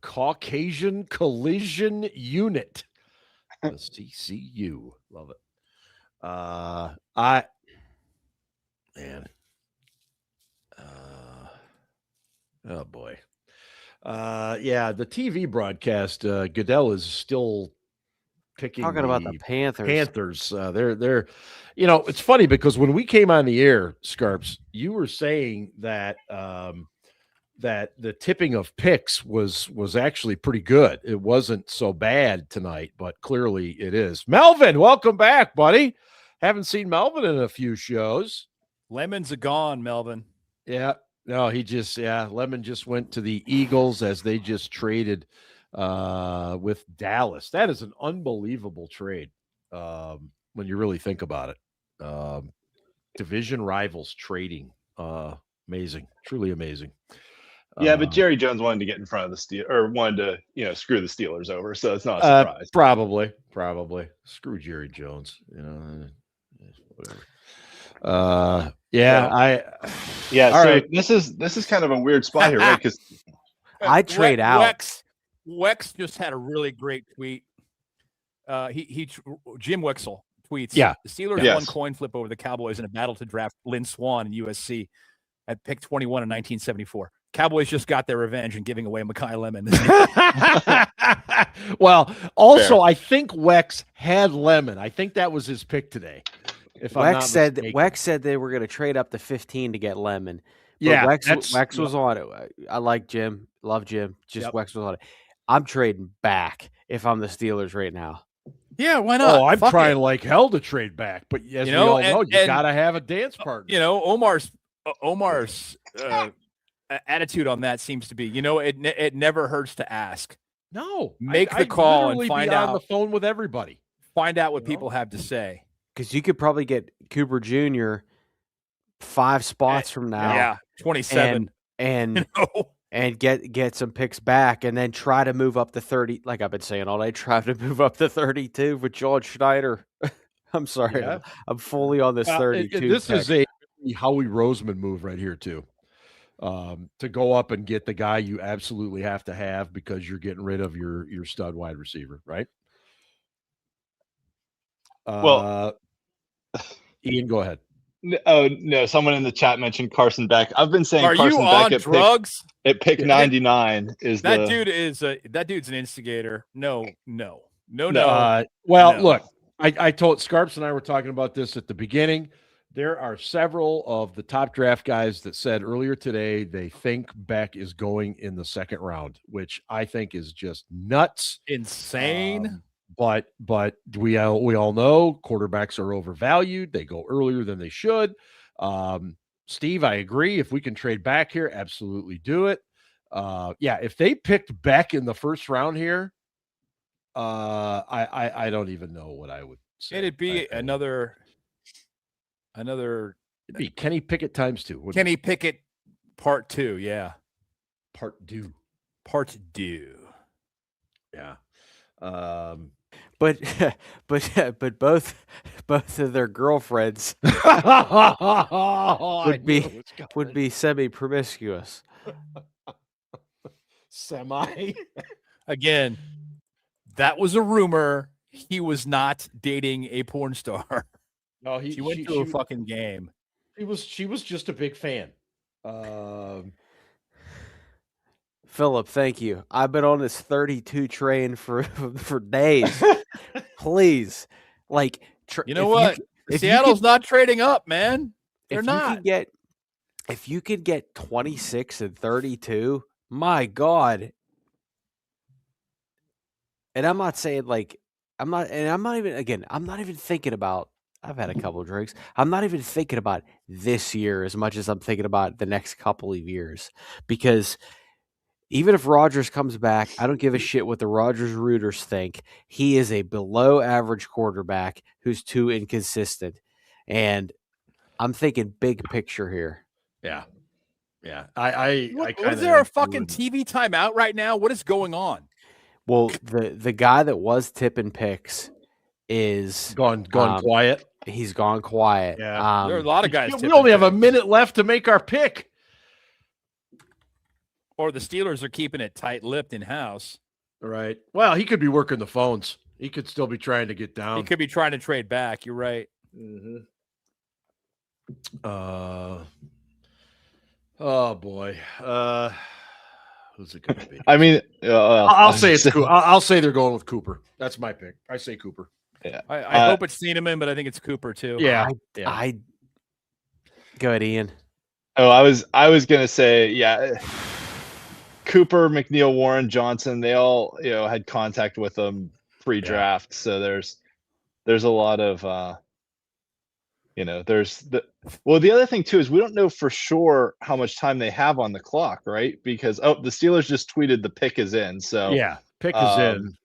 Caucasian Collision Unit, the CCU. Love it. Oh boy. The TV broadcast. Goodell is still picking. Talking about the Panthers. They're. It's funny because when we came on the air, Scarps, you were saying that. That the tipping of picks was actually pretty good. It wasn't so bad tonight, but clearly it is. Melvin, welcome back, buddy. Haven't seen Melvin in a few shows. Lemon's gone, Melvin. Yeah. No, Lemon just went to the Eagles as they just traded with Dallas. That is an unbelievable trade when you really think about it. Division rivals trading. Amazing. Truly amazing. Yeah, but Jerry Jones wanted to get in front of the Steelers, or wanted to, screw the Steelers over. So it's not a surprise. Probably. Screw Jerry Jones. Whatever. All right. This is kind of a weird spot here, right? Because I'd trade out. Wex just had a really great tweet. Jim Wexel tweets. Yeah, the Steelers won coin flip over the Cowboys in a battle to draft Lynn Swann in USC at pick 21 in 1974. Cowboys just got their revenge in giving away Mekhi Lemon. Well, also, fair. I think Wex had Lemon. I think that was his pick today. Wex said they were going to trade up to 15 to get Lemon. But Wex was on it. I like Jim. Love Jim. Wex was on it. I'm trading back if I'm the Steelers right now. Yeah, why not? Oh, I'm trying like hell to trade back. But as we all know, you got to have a dance partner. Omar's attitude on that seems to be, it never hurts to ask. No, make the call and find out on the phone with everybody. Find out what people have to say. Because you could probably get Cooper Jr. 5 spots from now. Yeah, 27, and get some picks back, and then try to move up to 30. Like I've been saying all day, try to move up to 32 with George Schneider I'm sorry. Yeah. I'm fully on this 32. And this is a Howie Roseman move right here too. To go up and get the guy you absolutely have to have because you're getting rid of your stud wide receiver, right? Well, Ian, go ahead. Oh no! Someone in the chat mentioned Carson Beck. I've been saying Are Carson you Beck on drugs? At pick 99 is that dude's an instigator. No. Well, No. Look, I told Scarps and I were talking about this at the beginning. There are several of the top draft guys that said earlier today they think Beck is going in the second round, which I think is just nuts, insane. But we all know quarterbacks are overvalued. They go earlier than they should. Steve, I agree. If we can trade back here, absolutely do it. If they picked Beck in the first round here, I don't even know what I would say. It'd be another. It'd be Kenny Pickett times 2. Kenny Pickett part 2. Yeah. Part 2. Yeah. But both of their girlfriends would be semi-promiscuous. Semi. Again, that was a rumor. He was not dating a porn star. No, she went to a fucking game. She was just a big fan. Philip, thank you. I've been on this 32 train for days. Please, you know what? Seattle's not trading up, man. They're not. If you could get 26 and 32, my God. And I'm not saying I'm not even thinking about. I've had a couple of drinks. I'm not even thinking about this year as much as I'm thinking about the next couple of years, because even if Rodgers comes back, I don't give a shit what the Rodgers rooters think. He is a below average quarterback who's too inconsistent. And I'm thinking big picture here. Yeah. Yeah. Is there a fucking TV timeout right now? What is going on? Well, the guy that was tipping picks is gone quiet. He's gone quiet. Yeah. There are a lot of guys. We only have a minute left to make our pick. Or the Steelers are keeping it tight-lipped in-house. Right. Well, he could be working the phones. He could still be trying to get down. He could be trying to trade back. You're right. Mm-hmm. Oh, boy. Who's it going to be? I mean, I'll say it's Cooper. I'll say they're going with Cooper. That's my pick. I say Cooper. Yeah. I hope it's Sieneman, but I think it's Cooper too. Yeah. I go ahead, Ian. Oh, I was gonna say, yeah. Cooper, McNeil, Warren, Johnson, they all had contact with them pre-draft. Yeah. So there's a lot of the other thing too is we don't know for sure how much time they have on the clock, right? Because the Steelers just tweeted the pick is in. So yeah, pick is in.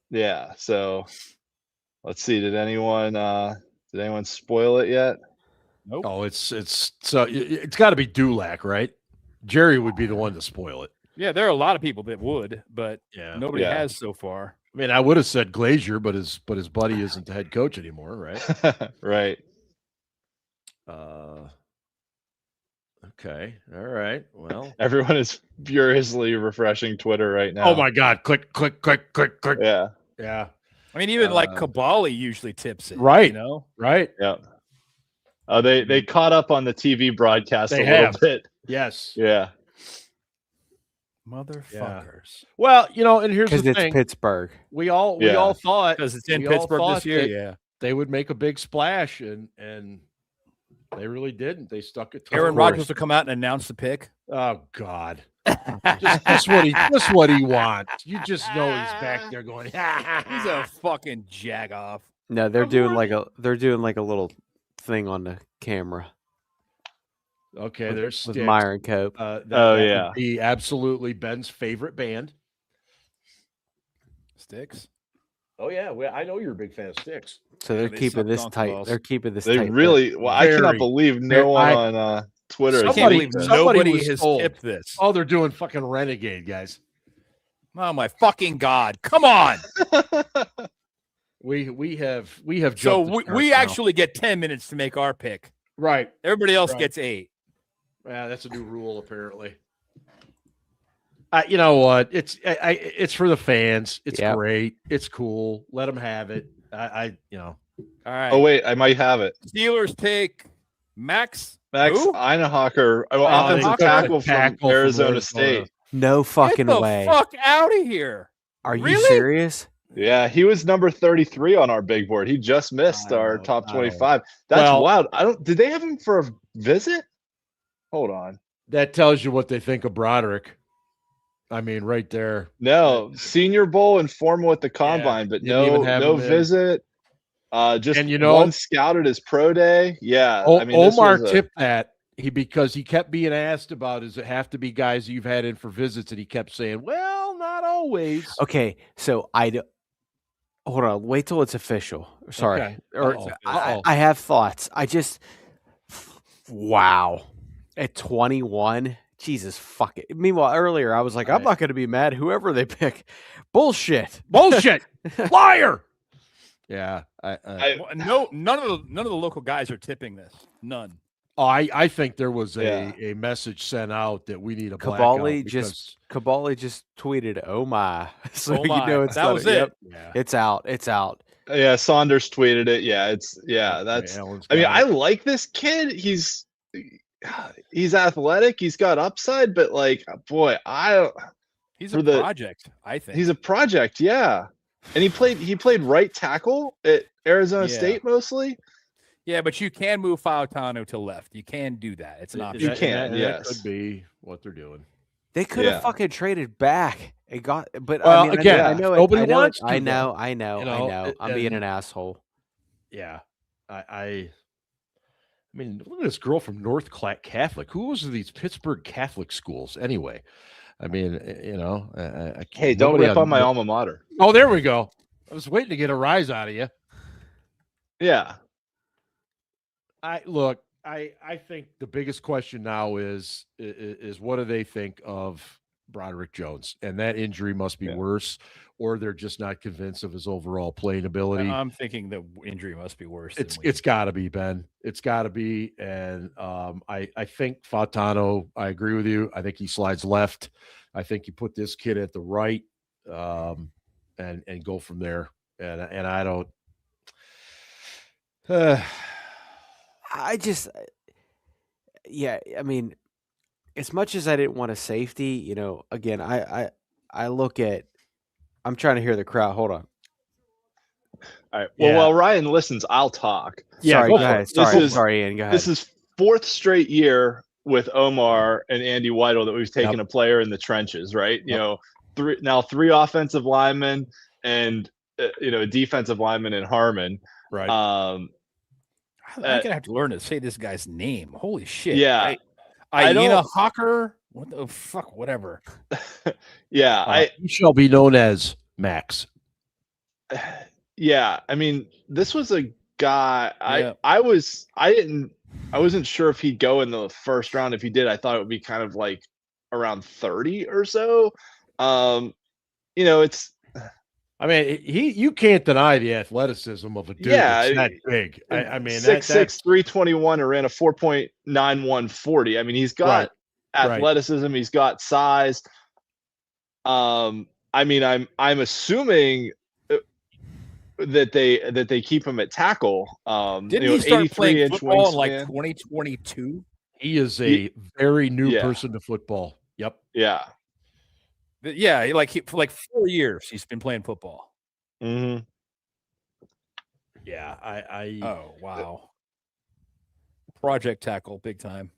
Yeah. So let's see. Did anyone spoil it yet? Nope. Oh, it's got to be Dulac, right? Jerry would be the one to spoil it. Yeah, there are a lot of people that would, but nobody has so far. I mean, I would have said Glazier, but his buddy isn't the head coach anymore, right? Right. Okay. All right. Well, everyone is furiously refreshing Twitter right now. Oh my God! Click. Yeah. Yeah. I mean, even Kabali usually tips it, right? Right? Yeah. They caught up on the TV broadcast little bit. Yes. Yeah. Motherfuckers. Yeah. Well, and here's the thing: because it's Pittsburgh. We all thought because it's in Pittsburgh this year. Yeah, they would make a big splash, and they really didn't. They stuck it. Aaron Rodgers will come out and announce the pick. Oh God. just what he wants. You just know he's back there going. He's a fucking jagoff. No, they're doing like a little thing on the camera. Okay, there's with Meyer and Cope. That would be absolutely Ben's favorite band. Styx. Oh yeah, I know you're a big fan of Styx. So they're keeping this tight. They're keeping this. They tight really. Well, I cannot believe no one on Twitter. Nobody has tipped this. Oh, they're doing fucking Renegade, guys. Oh my fucking God! Come on. We have So jumped the we shark now. actually get 10 minutes to make our pick. Right. Everybody else Right. gets 8. Yeah, that's a new rule apparently. You know what? It's for the fans. It's great. It's cool. Let them have it. All right. Oh wait, I might have it. Steelers take Max Einhaker, offensive tackle from Arizona State. No fucking Get the way. fuck out of here. Are you Really? serious? Yeah, he was number 33 on our big board. He just missed our top 25. That's wild. Did they have him for a visit? Hold on. That tells you what they think of Broderick. I mean, right there. No, Senior Bowl and formal at the combine, but no visit. Just one scout at his pro day. Yeah, Omar tipped that because he kept being asked about, does it have to be guys you've had in for visits, and he kept saying, "Well, not always." Okay, so hold on. Wait till it's official. Sorry, Okay. I have thoughts. Wow, at 21. Jesus, fuck it. Meanwhile, earlier I was like, I'm not going to be mad whoever they pick. Bullshit. Liar. Yeah. None of the local guys are tipping this. None. Oh, I think there was a message sent out that we need a blackout. Cavalli just tweeted, "Oh my!" So oh my. it's that was it. Yep. Yeah. It's out. It's out. Yeah, Saunders tweeted it. Yeah, that's. I like this kid. He's athletic. He's got upside, but he's a project. I think he's a project. Yeah, and he played right tackle at Arizona State mostly. Yeah, but you can move Fautano to left. You can do that. It's an option. You can. That could be what they're doing. They could have fucking traded back and got. But well, I know. I'm being an asshole. Yeah, I mean, look at this girl from North Catholic. Who was these Pittsburgh Catholic schools anyway? I mean, hey, don't rip on my alma mater. Oh, there we go. I was waiting to get a rise out of you. Yeah. I think the biggest question now is what do they think of Broderick Jones? And that injury must be worse, or they're just not convinced of his overall playing ability. I'm thinking the injury must be worse. It's got to be, Ben. It's got to be. And I think Fautano, I agree with you. I think he slides left. I think you put this kid at the right and go from there. And I don't. I mean, as much as I didn't want a safety, again, I look at, I'm trying to hear the crowd. Hold on. All right. Well, while Ryan listens, I'll talk. Yeah, sorry, go ahead. Sorry, Ian, go ahead. This is 4th straight year with Omar and Andy Weidel that we've taken a player in the trenches, right? Three offensive linemen and a defensive lineman in Harmon. Right. I'm gonna have to learn to say this guy's name. Holy shit! Yeah, Iena Hawker. What the fuck? Whatever. Yeah, he shall be known as Max. Yeah, I mean, this was a guy. I wasn't sure if he'd go in the first round. If he did, I thought it would be kind of like around 30 or so. It's. I mean, you can't deny the athleticism of a dude that's that big. I mean, 6'6", 321, and ran a 4.91 40. I mean, he's got athleticism. Right. He's got size. I mean, I'm assuming that they keep him at tackle. Didn't he start playing football in like 2022? He is a very new person to football. Yep. Yeah. Yeah, for like 4 years he's been playing football. Mm-hmm. Yeah, Oh wow, project tackle, big time.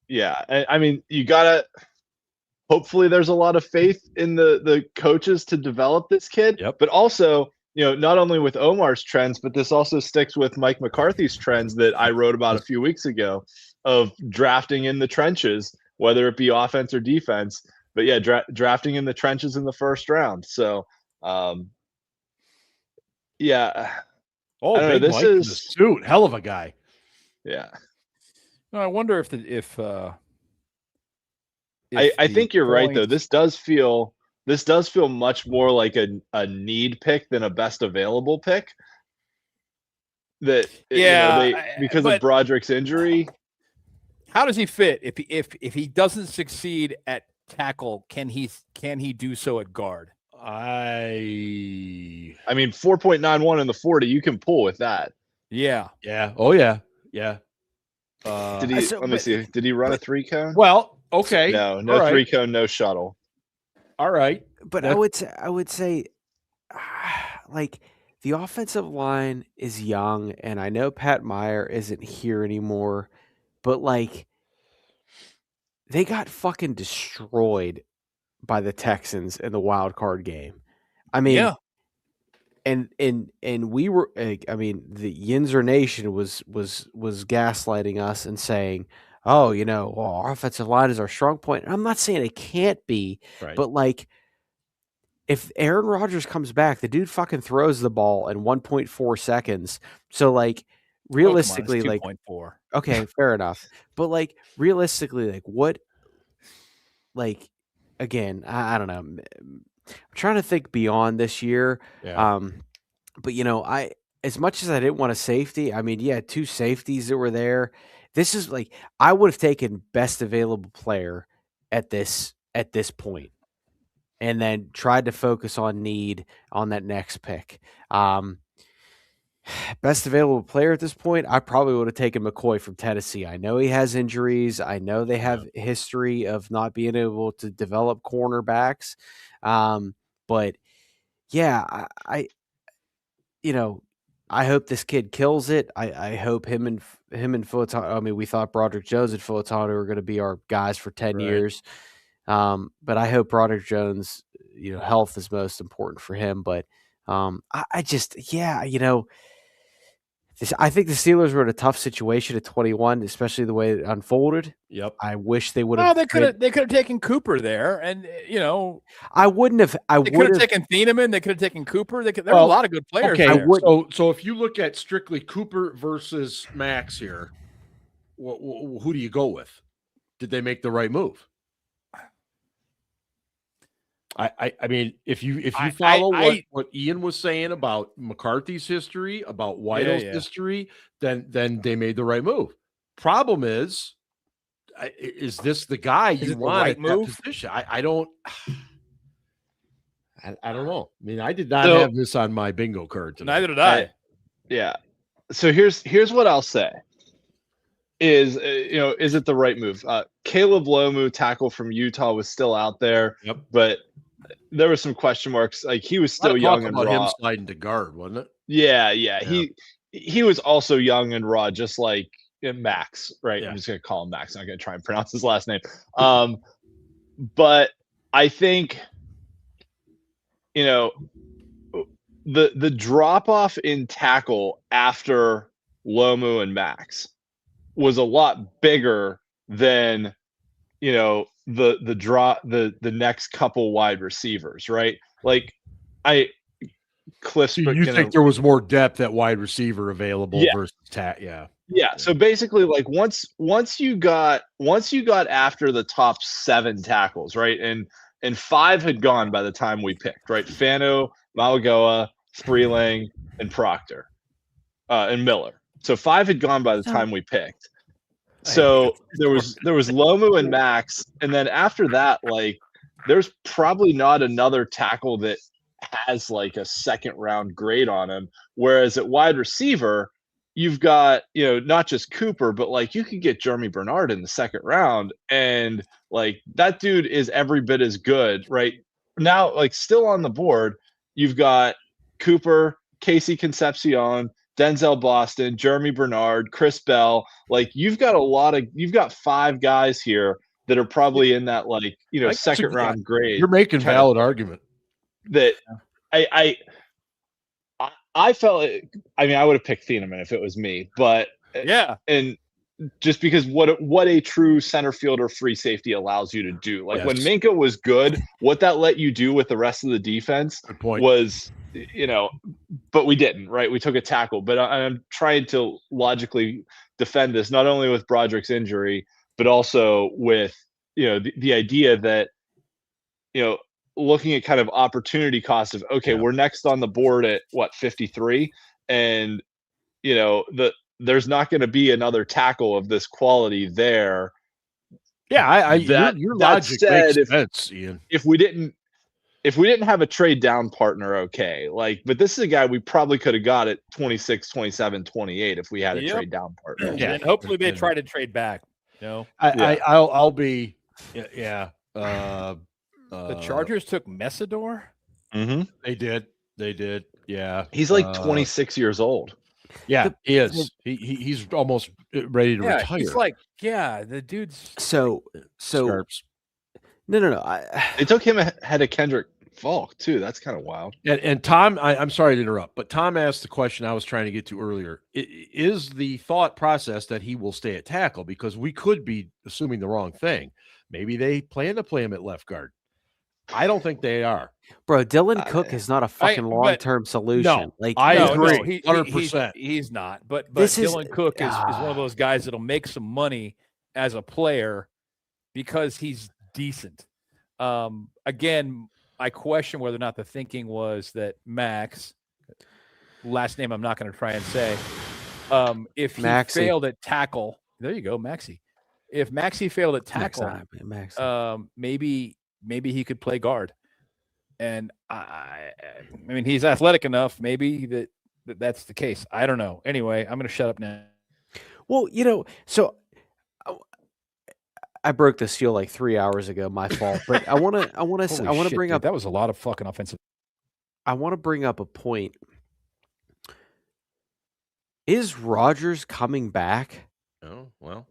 Yeah, I mean, you gotta. Hopefully, there's a lot of faith in the coaches to develop this kid. Yep. But also, not only with Omar's trends, but this also sticks with Mike McCarthy's trends that I wrote about a few weeks ago of drafting in the trenches, whether it be offense or defense. But yeah, drafting in the trenches in the first round. So, yeah. Oh, big this Mike is in the suit. Hell of a guy. Yeah. No, I wonder if I think you're right though. This does feel this does feel much more like a need pick than a best available pick. That because of Broderick's injury. How does he fit? If he doesn't succeed at tackle, can he do so at guard? I mean 4.91 in the 40, you can pull with that. Yeah. Oh yeah. Let me see. Did he run a 3-cone? Well, okay. No 3-cone, no shuttle. All right. But I would say like the offensive line is young, and I know Pat Meyer isn't here anymore, but like they got fucking destroyed by the Texans in the wild card game. I mean, yeah. And we were, I mean, the Yinzer Nation was gaslighting us and saying, oh, our offensive line is our strong point. And I'm not saying it can't be, right. But like, if Aaron Rodgers comes back, the dude fucking throws the ball in 1.4 seconds. So like, realistically, it's 2.4. Okay, fair enough. But like, realistically, like what, like, again, I don't know. I'm trying to think beyond this year. Yeah. But I, as much as I didn't want a safety, I mean, yeah, 2 safeties that were there. This is like, I would have taken best available player at this point, and then tried to focus on need on that next pick. Best available player at this point, I probably would have taken McCoy from Tennessee. I know he has injuries. I know they have history of not being able to develop cornerbacks. But yeah, I hope this kid kills it. I hope him and Fuatano. I mean, we thought Broderick Jones and Fuatano were going to be our guys for 10 years. But I hope Broderick Jones, health is most important for him. But I think the Steelers were in a tough situation at 21, especially the way it unfolded. Yep. I wish they would have. Well, they could have taken Cooper there, and I wouldn't have. They could have taken Thieneman. They could have taken Cooper. There were a lot of good players. Okay, there. So if you look at strictly Cooper versus Max here, who do you go with? Did they make the right move? I mean, if you follow what Ian was saying about McCarthy's history, about Whitehall's history, then they made the right move. Problem is this the guy you want at that position? I don't know. I mean, I did not have this on my bingo card tonight. Neither did I. Yeah. So here's what I'll say. Is it the right move? Caleb Lomu, tackle from Utah, was still out there. Yep. But there were some question marks. Like, he was still young and raw. Him sliding to guard, wasn't it? Yeah. He was also young and raw, just like Max, right? Yeah. I'm just gonna call him Max. I'm not gonna try and pronounce his last name. But I think the drop off in tackle after Lomu and Max was a lot bigger than the next couple wide receivers, right? Like Cliff's. So you think there was more depth at wide receiver available versus Yeah. So basically, like once you got after the top 7 tackles, right, and 5 had gone by the time we picked, right? Fano, Malagoa, Freeling, and Proctor, and Miller. So 5 had gone by the time we picked. So there was Lomu and Max, and then after that, like, there's probably not another tackle that has like a second round grade on him. Whereas at wide receiver, you've got not just Cooper, but like you could get Jeremy Bernard in the second round, and like that dude is every bit as good right now. Like, still on the board, you've got Cooper, Casey Concepcion, Denzel Boston, Jeremy Bernard, Chris Bell. Like, you've got 5 guys here that are probably in that second round grade. You're making valid argument. That I felt. I mean, I would have picked Thieneman if it was me, but and just because what a true center fielder free safety allows you to do. Like, when Minka was good, what that let you do with the rest of the defense was, but we didn't, right? We took a tackle. But I'm trying to logically defend this, not only with Broderick's injury, but also with, the idea that, looking at kind of opportunity cost of, okay, Yeah. we're next on the board at what, 53, and there's not going to be another tackle of this quality there. Yeah, That your that logic said, makes sense, Ian. if we didn't have a trade down partner, okay, but this is a guy we probably could have got at 26, 27, 28 if we had a Yep. trade down partner. Yeah. And hopefully they And- try to trade back. Yeah. I'll be yeah. The Chargers took Messidor. Mm-hmm. They did. Yeah. He's like 26 years old. Yeah, he is. He's almost ready to retire. He's like, the dude's So Scarps. no. They took him ahead of Kendrick Falk too. That's kind of wild. And Tom, I'm sorry to interrupt, but Tom asked the question I was trying to get to earlier. Is the thought process that he will stay at tackle? Because we could be assuming the wrong thing. Maybe they plan to play him at left guard. I don't think they are. Bro, Dylan Cook is not a fucking long-term solution. I No, agree, no, 100%. He's not. But This is- Dylan Cook is one of those guys that'll make some money as a player because he's decent. Again, I question whether or not the thinking was that Max, last name I'm not going to try and say, if he Maxey. failed at tackle, there you go, Maxey. If Maxey failed at tackle, Max. maybe he could play guard. And I mean, he's athletic enough. Maybe that's the case. I don't know. Anyway, I'm going to shut up now. Well, so I broke the seal like 3 hours ago. My fault. But I want to bring up. That was a lot of fucking offensive. I want to bring up a point. Is Rodgers coming back? Oh, well.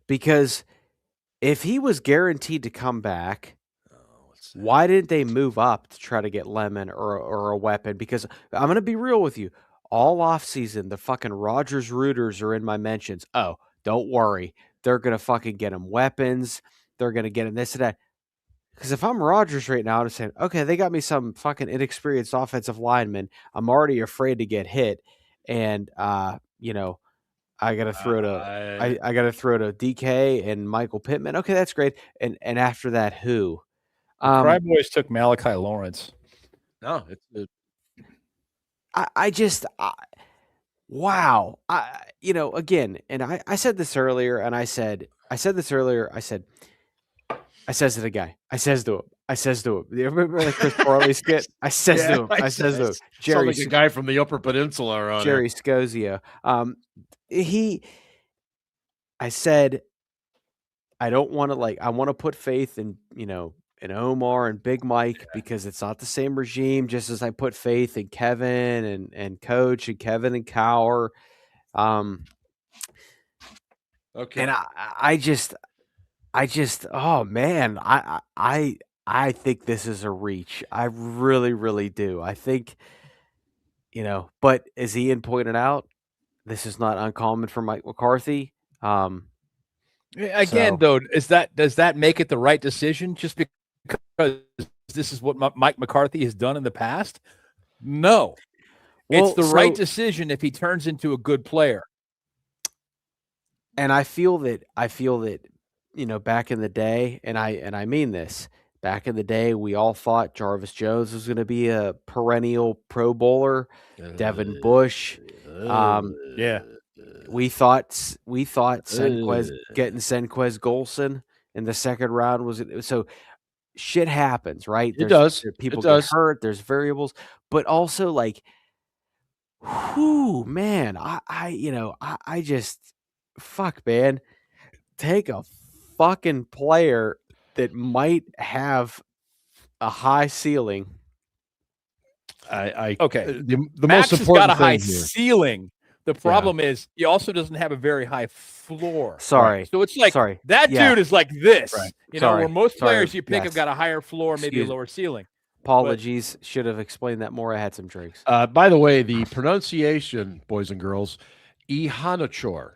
Because if he was guaranteed to come back, why didn't they move up to try to get Lemon or a weapon? Because I'm going to be real with you. All offseason, the fucking Rodgers rooters are in my mentions. Oh, don't worry. They're going to fucking get him weapons. They're going to get him this and that. Because if I'm Rodgers right now, I'm saying, okay, they got me some fucking inexperienced offensive lineman. I'm already afraid to get hit. And, I got to throw to I got to throw to DK and Michael Pittman. Okay, that's great. And after that, who? Cry Boys took Malachi Lawrence. No, it's wow. Again, and I said this earlier, and I says to the guy. I says to him. You remember the Chris Farley skit? I says to him. Jerry, like a guy from the Upper Peninsula around Jerry Scozio. I said, I don't want to I want to put faith in, in Omar and Big Mike because it's not the same regime, just as I put faith in Kevin and Coach and Kevin and Cower. Okay. And I just, oh man, I think this is a reach. I really, really do. I think, but as Ian pointed out, this is not uncommon for Mike McCarthy. Again, though, does that make it the right decision just because this is what Mike McCarthy has done in the past? No. Well, it's the right decision if he turns into a good player. And I feel that back in the day, and I mean this, back in the day, we all thought Jarvis Jones was going to be a perennial Pro Bowler. Devin Bush. We thought Senquez getting Senquez Golson in the second round was so. Shit happens, right? It does. People get hurt. There's variables, but also man, I just fuck, man. Take a fucking player that might have a high ceiling. Okay. The Max most important has got a high thing here. ceiling. The problem is he also doesn't have a very high floor. Sorry. Right? So it's like that dude is like this. Right. Where most players you pick have got a higher floor, maybe a lower ceiling. Apologies. Should have explained that more. I had some drinks. By the way, the pronunciation, boys and girls, Ihanachor.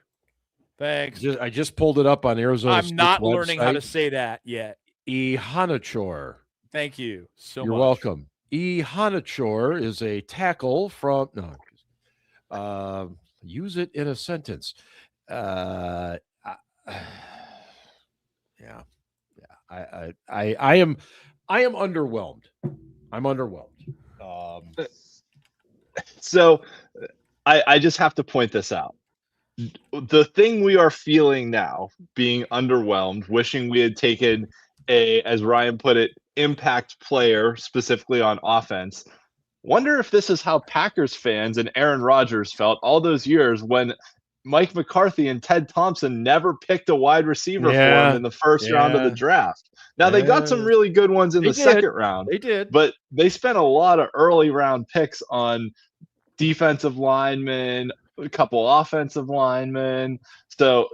Thanks. I just pulled it up on Arizona I'm State's not learning how to website. say that yet. Ihanachor. Thank you so much. You're welcome. Ihanachor is a tackle from use it in a sentence. I am I am underwhelmed. I'm underwhelmed. So I just have to point this out. The thing we are feeling now, being underwhelmed, wishing we had taken as Ryan put it, impact player specifically on offense. Wonder if this is how Packers fans and Aaron Rodgers felt all those years when Mike McCarthy and Ted Thompson never picked a wide receiver for him in the first round of the draft. Now, they got some really good ones in the second round. They did. But they spent a lot of early round picks on defensive linemen, a couple offensive linemen. So,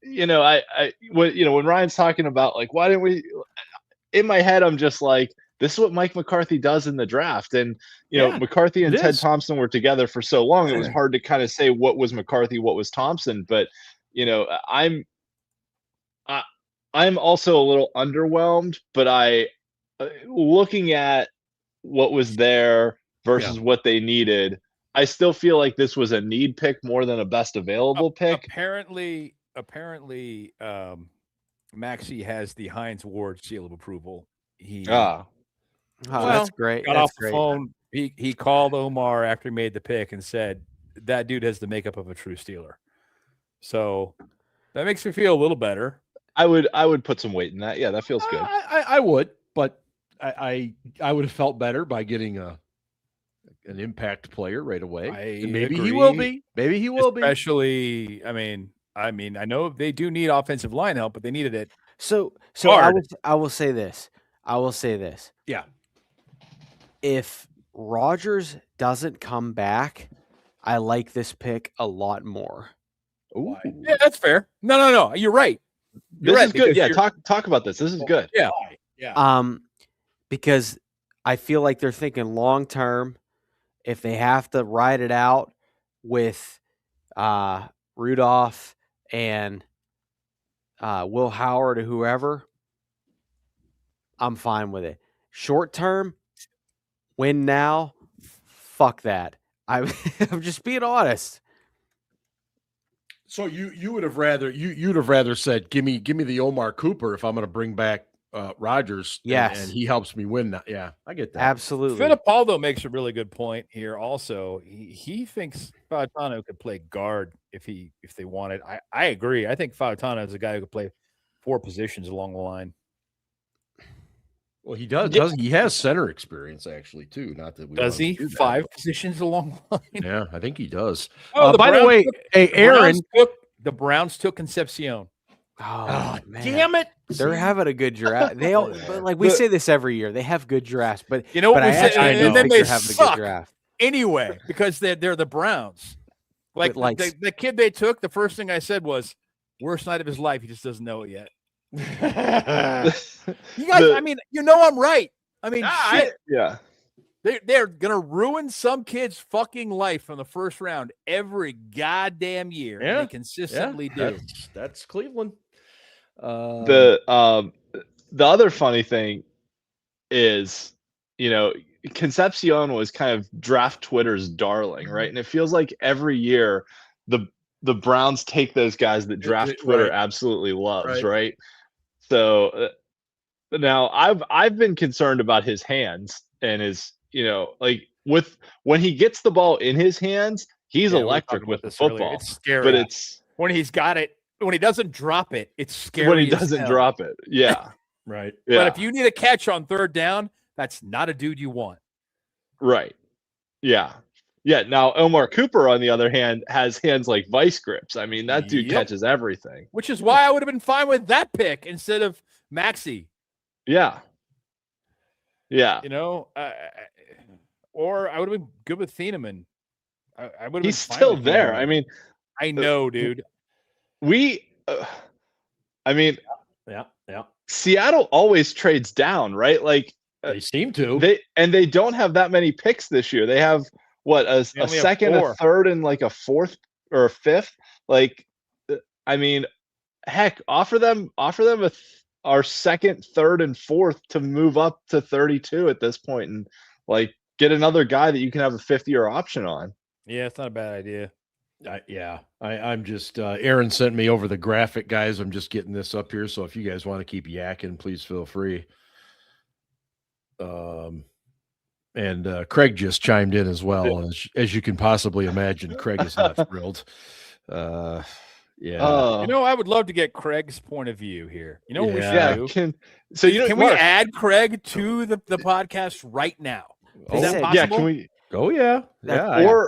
when Ryan's talking about, like, why didn't we – in my head, I'm just like, this is what Mike McCarthy does in the draft. And, McCarthy and Ted Thompson were together for so long, it was hard to kind of say what was McCarthy, what was Thompson. But, I'm also a little underwhelmed, but looking at what was there versus what they needed, I still feel like this was a need pick more than a best available pick. Apparently, Maxey has the Heinz Ward seal of approval. That's great. Got off the phone. He called Omar after he made the pick and said, that dude has the makeup of a true Steeler. So that makes me feel a little better. I would put some weight in that. Yeah, that feels good. I would, but I would have felt better by getting an impact player right away. And maybe he will be. Maybe he will be. Especially, I mean, I know they do need offensive line help, but they needed it. So I will say this. Yeah. If Rodgers doesn't come back, I like this pick a lot more. Ooh. Yeah, that's fair. No. You're right. This is good. Yeah, talk about this. This is good. Yeah. Because I feel like they're thinking long term. If they have to ride it out with Rudolph and Will Howard or whoever, I'm fine with it. Short term, win now, fuck that. I'm just being honest. So you would have rather said, give me the Omar Cooper if I'm going to bring back Rodgers. Yes, and he helps me win that. Yeah, I get that. Absolutely. Fittipaldo makes a really good point here. Also, he thinks Fautano could play guard if they wanted. I agree. I think Fautano is a guy who could play 4 positions along the line. Well, he does. Doesn't he has center experience actually too? Not that we does he do that, 5 positions along the line? Yeah, I think he does. By the way, Aaron, the Browns took Concepcion. Oh man. Damn it! They're having a good draft. They all, but like we say this every year. They have good drafts, but you know what we say, and then they having suck a good draft anyway because they're the Browns. Like the kid they took, the first thing I said was worst night of his life. He just doesn't know it yet. You guys, I'm right. Shit. Yeah. They're gonna ruin some kid's fucking life from the first round every goddamn year. Yeah, and they consistently do. That's Cleveland. The other funny thing is, Concepcion was kind of draft Twitter's darling, right? And it feels like every year the Browns take those guys that draft Twitter absolutely loves, right? So now I've been concerned about his hands and his, when he gets the ball in his hands, he's electric with the football. It's scary. But it's when he's got it, when he doesn't drop it, it's scary. When he doesn't drop it. Yeah. Right. Yeah. But if you need a catch on third down, that's not a dude you want. Right. Yeah. Yeah. Now, Omar Cooper, on the other hand, has hands like vice grips. I mean, that dude catches everything. Which is why I would have been fine with that pick instead of Maxey. Yeah. Yeah. Or I would have been good with Thieneman. I would have. He's still there. I mean, I know, dude. Yeah. Seattle always trades down, right? Like they seem to. They don't have that many picks this year. They have a second, a third, and like a fourth or a fifth. Like, I mean, heck, offer them our second, third, and fourth to move up to 32 at this point, and like get another guy that you can have a 50-year option on. Yeah, it's not a bad idea. I'm just Aaron sent me over the graphic, guys. I'm just getting this up here, so if you guys want to keep yakking, please feel free. And Craig just chimed in as well. As you can possibly imagine, Craig is not thrilled. Yeah. I would love to get Craig's point of view here. You know what we should do? Can we add Craig to the podcast right now? Is that possible? Yeah, can we? Oh, yeah. I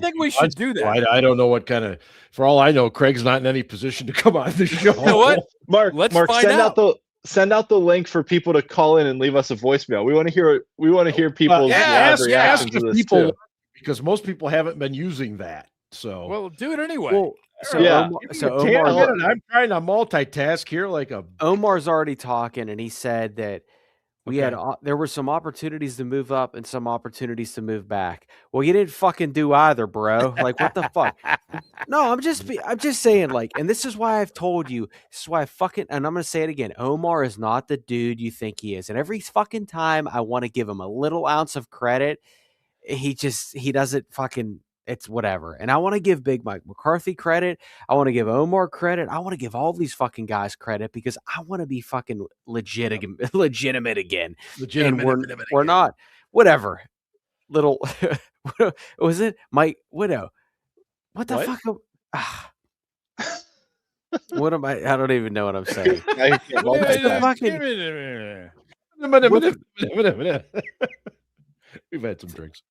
think we should do that. I don't know what kind of. For all I know, Craig's not in any position to come on the show. You know what, Mark? Send out the link for people to call in and leave us a voicemail. We want to hear people's reactions to this too. Because most people haven't been using that. So well, do it anyway. Omar, I'm trying to multitask here like a. Omar's already talking, and he said that there were some opportunities to move up and some opportunities to move back. Well, you didn't fucking do either, bro. Like, what the fuck? No, I'm just saying, like, and this is why I've told you. This is why and I'm gonna say it again. Omar is not the dude you think he is, and every fucking time I want to give him a little ounce of credit, he doesn't fucking. It's whatever. And I want to give Big Mike McCarthy credit. I want to give Omar credit. I want to give all these fucking guys credit because I want to be fucking legitimate again. And we're not. Whatever. Little was it Mike Widow? What the fuck? What am I? I don't even know what I'm saying. We've had some drinks.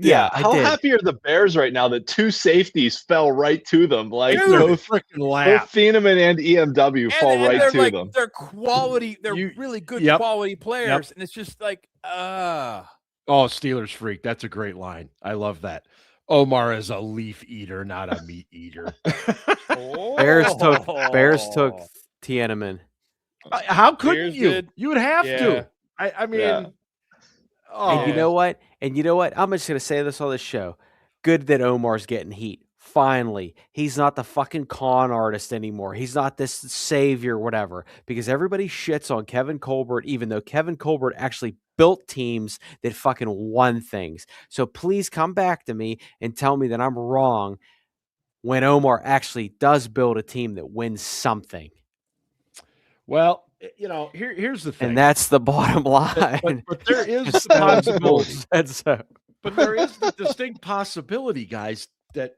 Yeah, how happy are the Bears right now that two safeties fell right to them? Like both Thieneman and EMW fall right to them. They're quality. They're really good quality players, and it's just like, Oh, Steelers freak. That's a great line. I love that. Omar is a leaf eater, not a meat eater. Bears took Thieneman. How couldn't you? You would have to. I mean. Yeah. Oh. And you know what? I'm just going to say this on the show. Good that Omar's getting heat. Finally. He's not the fucking con artist anymore. He's not this savior, whatever. Because everybody shits on Kevin Colbert, even though Kevin Colbert actually built teams that fucking won things. So please come back to me and tell me that I'm wrong when Omar actually does build a team that wins something. Well, here's the thing. And that's the bottom line. But there is the possibility. But there is the distinct possibility, guys, that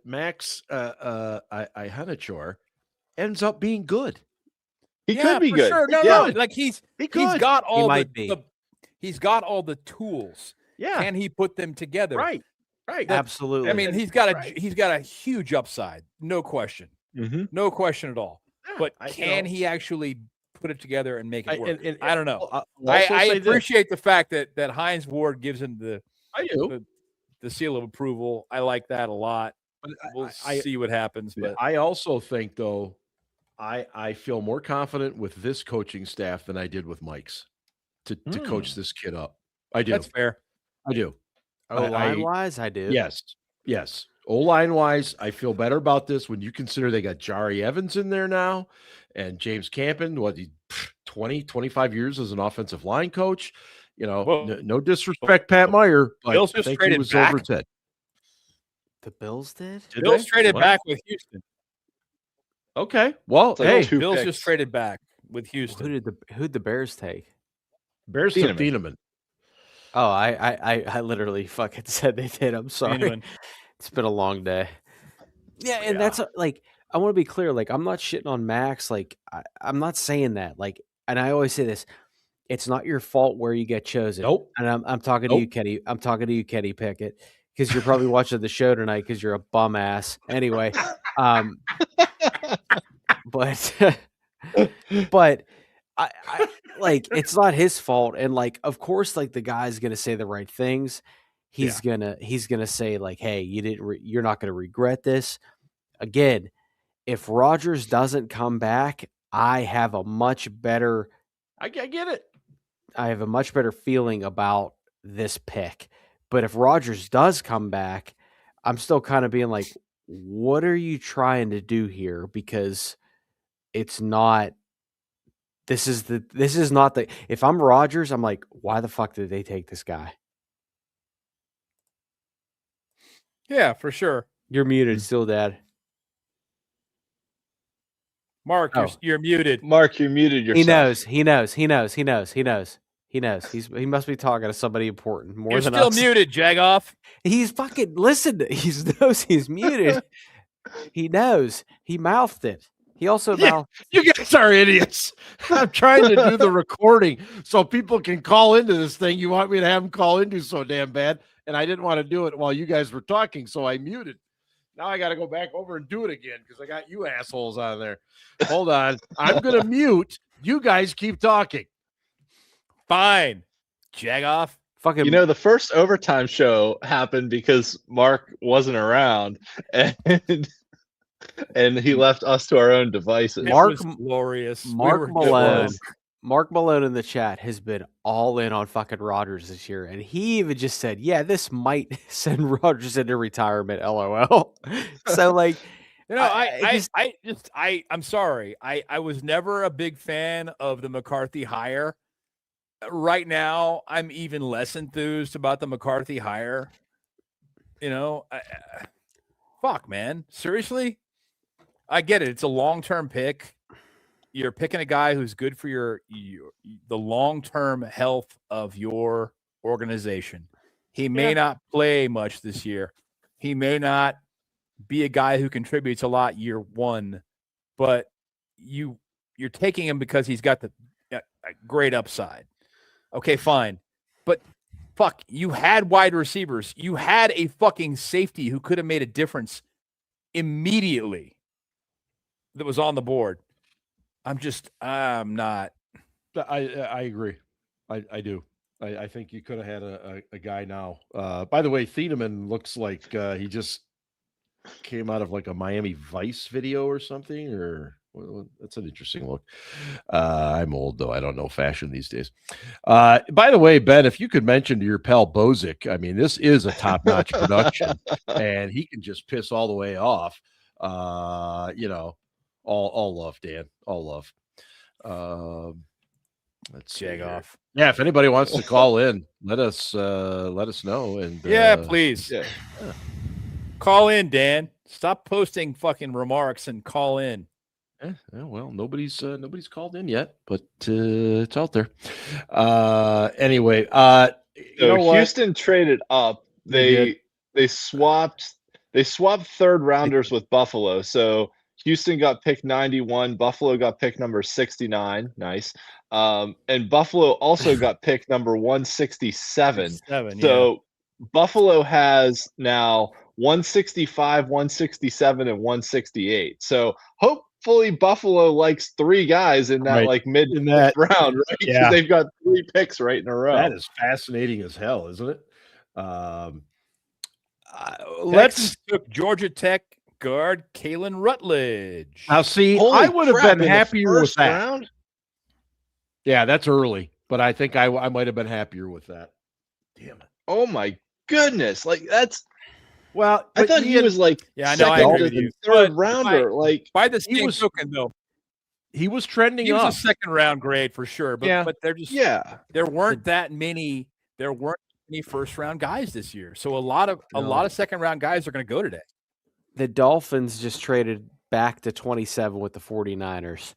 Max Ihanachor ends up being good. He could be good. Sure. No, like he's got all he's got all the tools. Yeah. Can he put them together? Right. Absolutely. I mean, he's got a huge upside, no question. Mm-hmm. No question at all. Yeah, but can he actually put it together and make it work? I don't know. I appreciate the fact that Hines Ward gives him the seal of approval. I like that a lot. We'll see what happens. But I also think, though, I feel more confident with this coaching staff than I did with Mike's to coach this kid up. I do. That's fair. I do. O-line wise, I do. Yes. O-line wise, I feel better about this when you consider they got Jari Evans in there now and James Campen, 20, 25 years as an offensive line coach. No disrespect, Pat Meyer, but Bills I think he was over 10. The Bills did? Bills traded back with Houston. Okay. Well, hey, Bills just traded back with Houston. Who'd the Bears take? Bears took Thieneman. Oh, I literally fucking said they did. I'm sorry. It's been a long day. Yeah, and that's like, I want to be clear. Like, I'm not shitting on Max. Like, I'm not saying that. Like, and I always say this: it's not your fault where you get chosen. Nope. And I'm talking to you, Kenny. I'm talking to you, Kenny Pickett, because you're probably watching the show tonight because you're a bum ass. Anyway, but I like, it's not his fault. And like, of course, like the guy's gonna say the right things. He's gonna say like, hey, you're not gonna regret this. Again, if Rodgers doesn't come back, I have a much better. I get it. I have a much better feeling about this pick. But if Rodgers does come back, I'm still kind of being like, what are you trying to do here? Because it's not. This is not the. If I'm Rodgers, I'm like, why the fuck did they take this guy? Yeah, for sure. You're muted still, Dad. Mark, you're muted. Mark, you're muted yourself. He knows. He knows. He must be talking to somebody important more You're than still us. muted, Jagoff. He's fucking listen. He knows he's muted. He knows. He mouthed it. He also mouthed. You guys are idiots. I'm trying to do the recording so people can call into this thing. You want me to have them call into so damn bad, and I didn't want to do it while you guys were talking, so I muted. Now I got to go back over and do it again because I got you assholes on there. Hold on. I'm going to mute. You guys keep talking. Fine. Jagoff. Fucking. You know, the first overtime show happened because Mark wasn't around, and he left us to our own devices. Mark- It was glorious. Mark Malone in the chat has been all in on fucking Rodgers this year, and he even just said, "Yeah, this might send Rodgers into retirement." LOL. So like, You know, I'm sorry. I was never a big fan of the McCarthy hire. Right now, I'm even less enthused about the McCarthy hire. You know, fuck, man. Seriously? I get it. It's a long-term pick. You're picking a guy who's good for the long-term health of your organization. He may not play much this year. He may not be a guy who contributes a lot year one, but you're taking him because he's got the great upside. Okay, fine. But fuck, you had wide receivers. You had a fucking safety who could have made a difference immediately that was on the board. I'm not. I agree. I do. I think you could have had a guy now. By the way, Thiedemann looks like he just came out of like a Miami Vice video or something, or well, that's an interesting look. I'm old though. I don't know fashion these days. By the way, Ben, if you could mention to your pal Bozic, I mean, this is a top-notch production and he can just piss all the way off. You know, all love, Dan, all love. Let's Jag off. Yeah, if anybody wants to call in, let us know. And please. Yeah. Call in, Dan. Stop posting fucking remarks and call in. Well, nobody's called in yet, but it's out there. Anyway, so Houston traded up. They swapped third rounders with Buffalo. So Houston got pick 91. Buffalo got pick number 69. Nice. And Buffalo also got pick number 167. So Buffalo has now 165, 167, and 168. So hopefully Buffalo likes three guys in that mid round, right? Yeah. They've got three picks right in a row. That is fascinating as hell, isn't it? Texas took Georgia Tech guard Kalen Rutledge. Now, see, I would have been happier with that. Round? Yeah, that's early, but I think I might have been happier with that. Damn it! Oh my goodness! Like that's. Well, I thought he was like I agree with you. Third rounder, by the same token, though, he was trending he was up. A second round grade for sure. But they're just there weren't that many. There weren't any first round guys this year, so a lot of second round guys are going to go today. The Dolphins just traded back to 27 with the 49ers.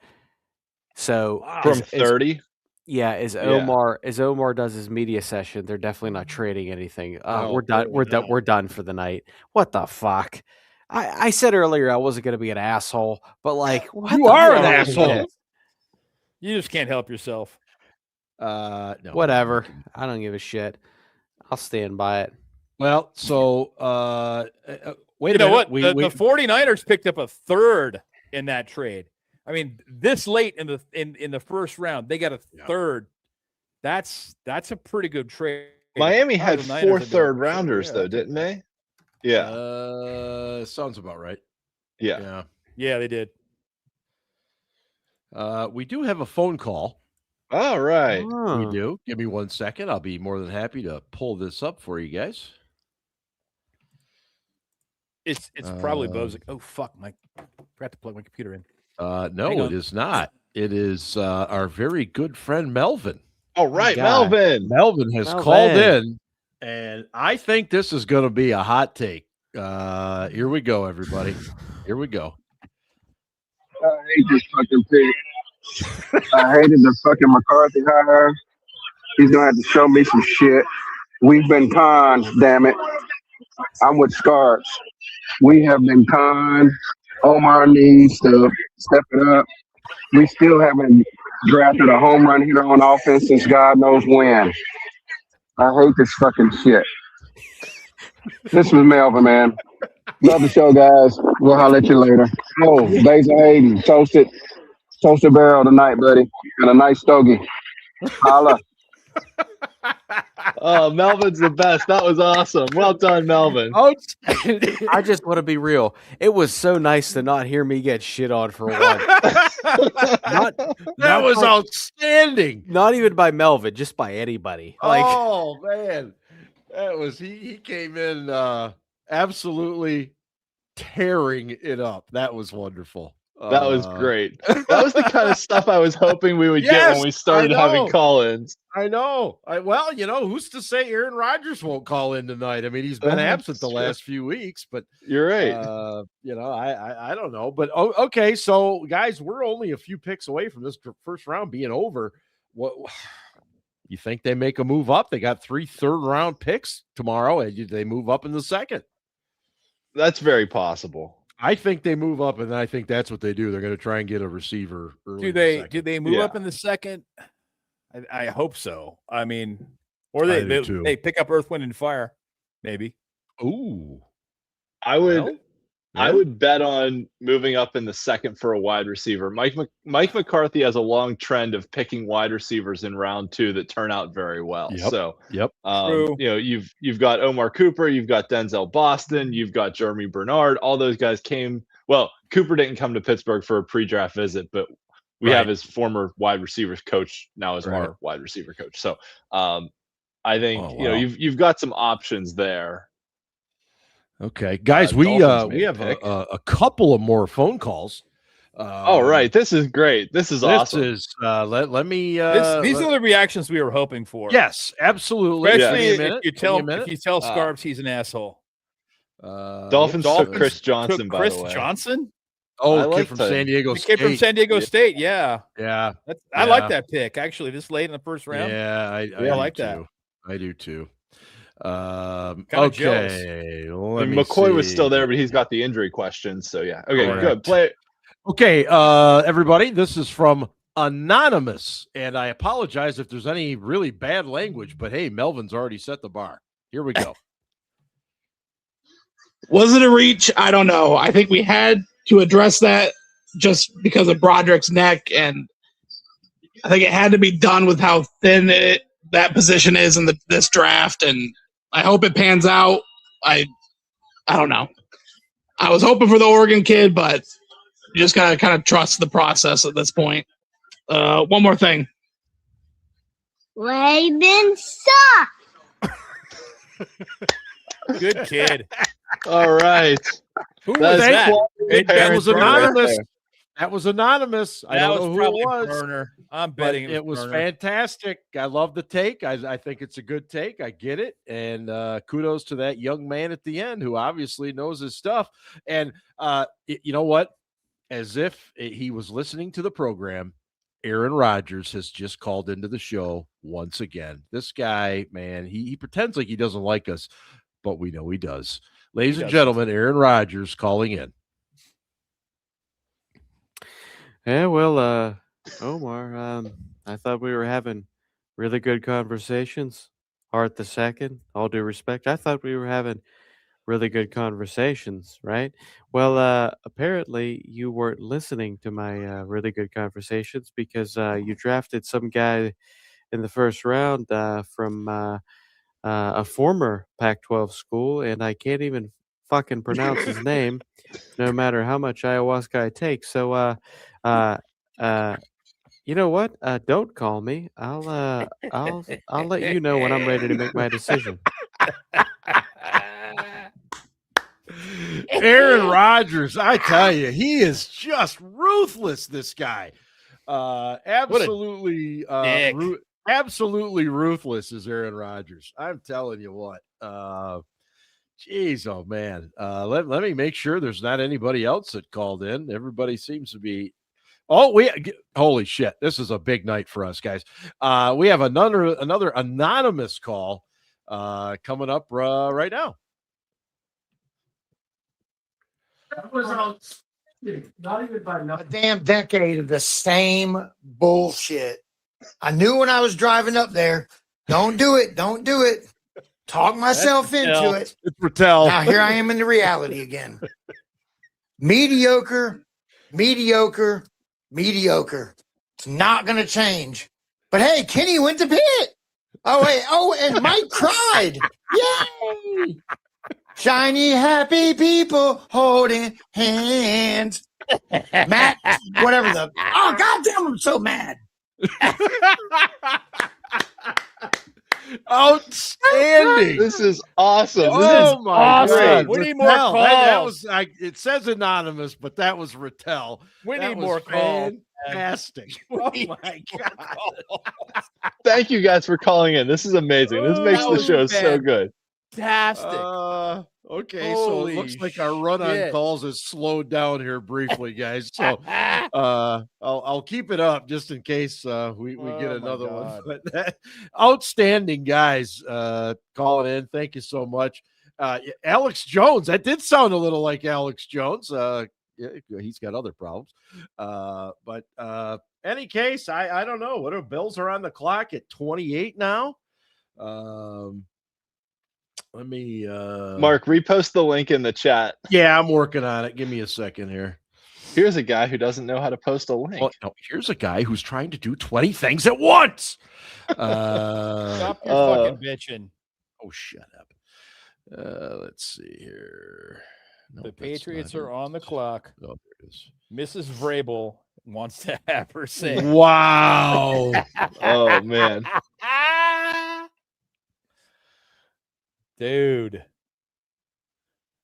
So from 30. As Omar does his media session, they're definitely not trading anything. We're done. We're done for the night. What the fuck? I said earlier I wasn't going to be an asshole, but like, you are an asshole. You just can't help yourself. No. Whatever. I don't give a shit. I'll stand by it. Well, so wait a minute. You know what? The 49ers picked up a third in that trade. I mean, this late in the first round, they got a third. That's a pretty good trade. Miami had 4 third rounders though, didn't they? Yeah. Sounds about right. Yeah, they did. We do have a phone call. All right. We do. Give me 1 second. I'll be more than happy to pull this up for you guys. It's probably Bozic. Oh fuck, Mike. Forgot to plug my computer in. No, it is not. It is our very good friend Melvin. All right, Melvin. Melvin has called in, and I think this is going to be a hot take. Here we go, everybody. Here we go. I hate this fucking pick. I hated the fucking McCarthy hire. He's gonna have to show me some shit. We've been conned, damn it. I'm with Scarps. We have been conned. Omar needs to step it up. We still haven't drafted a home run hitter on offense since God knows when. I hate this fucking shit. This was Melvin, man. Love the show, guys. We'll holler at you later. Oh, Basil Hayden, toasted barrel tonight, buddy. Got a nice stogie. Holla. Oh, Melvin's the best. That was awesome. Well done, Melvin. I just want to be real. It was so nice to not hear me get shit on for one. That was outstanding. Not even by Melvin, just by anybody. Oh man, that was he came in absolutely tearing it up. That was wonderful. That was great. That was the kind of stuff I was hoping we would get when we started having call-ins. I know. Well, who's to say Aaron Rodgers won't call in tonight? I mean, he's been absent the last few weeks, but you're right. I don't know. But okay, so guys, we're only a few picks away from this first round being over. What you think they make a move up? They got 3 third-round picks tomorrow, and they move up in the second. That's very possible. I think they move up, and I think that's what they do. They're going to try and get a receiver early. Do they move up in the second? I hope so. I mean, or they pick up Earth, Wind, and Fire, maybe. Ooh, I would bet on moving up in the second for a wide receiver. Mike McCarthy has a long trend of picking wide receivers in round 2 that turn out very well. You've got Omar Cooper, you've got Denzel Boston, you've got Jeremy Bernard. All those guys came. Well, Cooper didn't come to Pittsburgh for a pre-draft visit, but we have his former wide receivers coach now as our wide receiver coach. So I think you've got some options there. Okay, guys, we have a couple of more phone calls. All right, this is great. This is awesome. This is let me. These are the reactions we were hoping for. Yes, absolutely. Especially if you tell Scarps he's an asshole. Dolphins took Chris Johnson. By the way, Johnson. Oh, kid from San Diego State. Kid from San Diego State. Yeah. I like that pick actually. This late in the first round. Yeah, I like that. I do too. Okay. McCoy was still there, but he's got the injury questions. So yeah. Okay, good. Play. Okay, everybody, this is from Anonymous, and I apologize if there's any really bad language, but hey, Melvin's already set the bar. Here we go. Was it a reach? I don't know. I think we had to address that just because of Broderick's neck, and I think it had to be done with how thin that position is in this draft, and I hope it pans out. I don't know. I was hoping for the Oregon kid, but you just gotta kind of trust the process at this point. One more thing. Ravens suck. Good kid. All right. Who was that? That was anonymous. That was anonymous. I don't know who probably it was. Burner. I'm betting it was fantastic. I love the take. I think it's a good take. I get it. And kudos to that young man at the end who obviously knows his stuff. And you know what? As if he was listening to the program, Aaron Rodgers has just called into the show once again. This guy, man, he pretends like he doesn't like us, but we know he does. Ladies and gentlemen, Aaron Rodgers calling in. Yeah, well, Omar, I thought we were having really good conversations. Art the second, all due respect. I thought we were having really good conversations, right? Well, apparently you weren't listening to my really good conversations because you drafted some guy in the first round from a former Pac-12 school, and I can't even fucking pronounce his name, no matter how much ayahuasca I take. So, you know what? Don't call me. I'll let you know when I'm ready to make my decision. Aaron Rodgers, I tell you, he is just ruthless. This guy, absolutely, absolutely ruthless is Aaron Rodgers. I'm telling you what. Geez, oh man. Let me make sure there's not anybody else that called in. Everybody seems to be Oh, holy shit. This is a big night for us, guys. We have another anonymous call coming up right now. That was not even by a damn decade of the same bullshit. I knew when I was driving up there, don't do it. Talk myself into it. It's Rattel. Now here I am in the reality again. Mediocre. It's not going to change. But hey, Kenny went to Pitt. And Mike cried. Yay! Shiny, happy people holding hands. Matt, whatever goddamn, I'm so mad. Outstanding. This is awesome. Oh my awesome. God. We need more Rattel. That calls. was it says anonymous, but that was Rattel. We That need was more calls. Fantastic. Oh my God. Thank you guys for calling in. This is amazing. This makes the show so good. Fantastic. Okay, so it looks like our run on calls has slowed down here briefly, guys. So I'll keep it up just in case we get another one. But outstanding guys calling in. Thank you so much. Alex Jones, that did sound a little like Alex Jones. He's got other problems. But any case, I don't know. What are Bills are on the clock at 28 now? Let me Mark, repost the link in the chat. Yeah, I'm working on it. Give me a second here. Here's a guy who doesn't know how to post a link. Well, no, here's a guy who's trying to do 20 things at once. Stop your fucking bitching. Oh, shut up. Let's see here. No, The Patriots are on the it. clock. Oh, there it is. Mrs. Vrabel wants to have her say. Wow. Oh, man. Dude.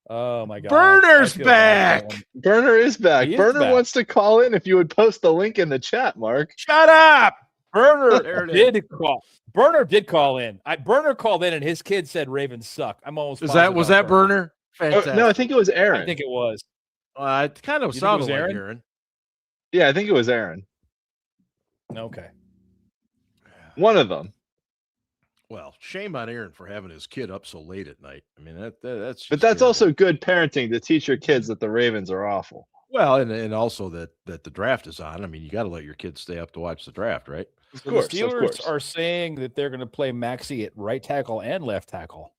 Oh my God. Burner's I feel back. bad. Burner is back. He is Burner back. wants to call in if you would post the link in the chat, Mark. Shut up. Burner There it is. did call. Burner did call in. Burner called in and his kid said Ravens suck. I'm almost Was positive that about Burner? Oh, Fantastic. no, I think it was Aaron. I think it was. It kind of You think it sounded was like Aaron? Aaron. Yeah, I think it was Aaron. Okay. One of them. Well, shame on Aaron for having his kid up so late at night. I mean, that's. But just that's terrible. also good parenting to teach your kids that the Ravens are awful. Well, and also that the draft is on. I mean, you got to let your kids stay up to watch the draft, right? Of So course, the of Steelers course. are saying that they're going to play Maxey at right tackle and left tackle.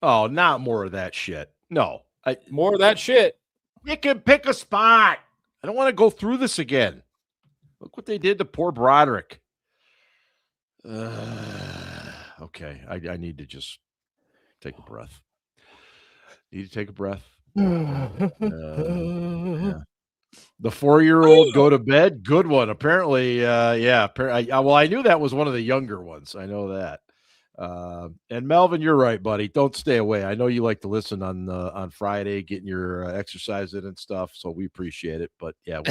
Oh, not more of that shit. No, More of that shit. you can pick a spot. I don't want to go through this again. Look what they did to poor Broderick. Okay, I need to just take a breath. Need to take a breath. Yeah. The 4-year-old go to bed. Good one. Apparently, yeah. Well, I knew that was one of the younger ones. I know that. And Melvin, you're right, buddy. Don't stay away. I know you like to listen on Friday, getting your exercise in and stuff. So we appreciate it. But yeah,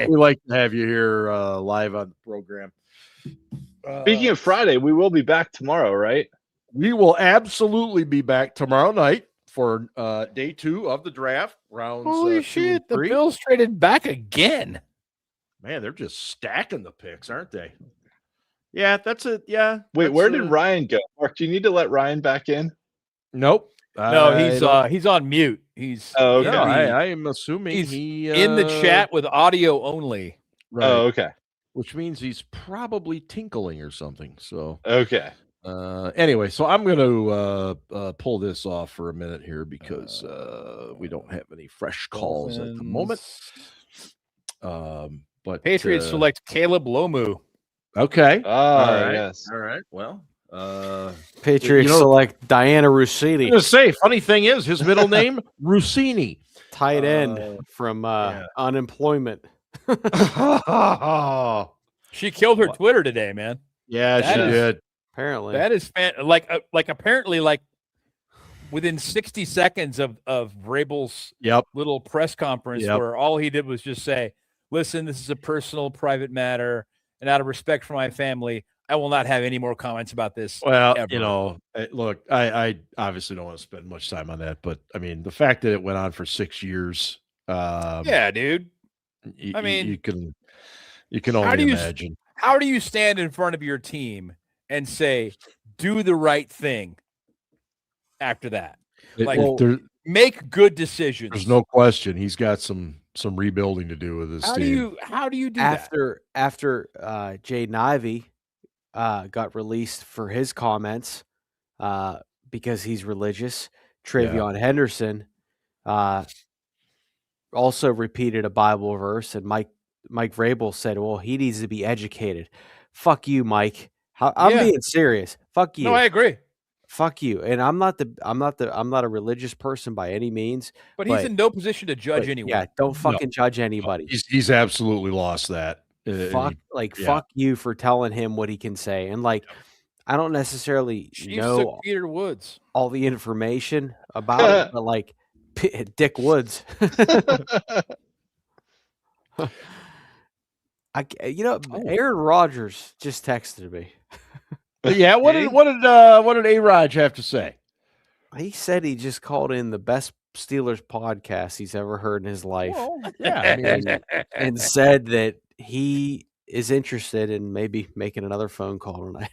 we like to have you here live on the program. Speaking of Friday, we will be back tomorrow, right? We will absolutely be back tomorrow night for day 2 of the draft. Rounds. Holy 2 and shit. The 3. Bills traded back again. Man, they're just stacking the picks, aren't they? Yeah, that's it. Yeah. Wait, that's where did Ryan go? Mark, do you need to let Ryan back in? Nope. No, he's on mute. He's Oh, okay. No, I am assuming He's he in the chat with audio only. Right, Oh, okay. which means he's probably tinkling or something. So Okay. anyway, so I'm going to pull this off for a minute here because we don't have any fresh calls at the moment. But Patriots select Caleb Lomu. Okay. Oh, yes. All right. Well, Patriots You know- select Diana I'm Rossini, going to say, funny thing is, his middle name, Rossini. tight end from unemployment. She killed her Twitter today, man. Yeah, That she is- did. Apparently, That is like apparently like within 60 seconds of Vrabel's Yep. little press conference Yep. where all he did was just say, "Listen, this is a personal, private matter, and out of respect for my family, I will not have any more comments about this." Well, ever." look, I obviously don't want to spend much time on that, but I mean, the fact that it went on for 6 years, Yeah, dude. I mean, you can only imagine. How do you stand in front of your team and say, "Do the right thing"? After that, make good decisions. There's no question he's got some rebuilding to do with his team. How do you do after Jaden Ivey got released for his comments because he's religious? Travion Henderson also repeated a Bible verse, and Mike Vrabel said, "Well, he needs to be educated." Fuck you, Mike. I'm being serious. Fuck you. No, I agree. Fuck you. And I'm not a religious person by any means. But he's in no position to judge anyone. Yeah, don't fucking judge anybody. He's absolutely lost that. Fuck you for telling him what he can say. And I don't necessarily know Peter Woods all the information about it, but Dick Woods. Aaron Rodgers just texted me. Yeah, what did A-Rod have to say? He said he just called in the best Steelers podcast he's ever heard in his life. Well, yeah, and said that he is interested in maybe making another phone call tonight.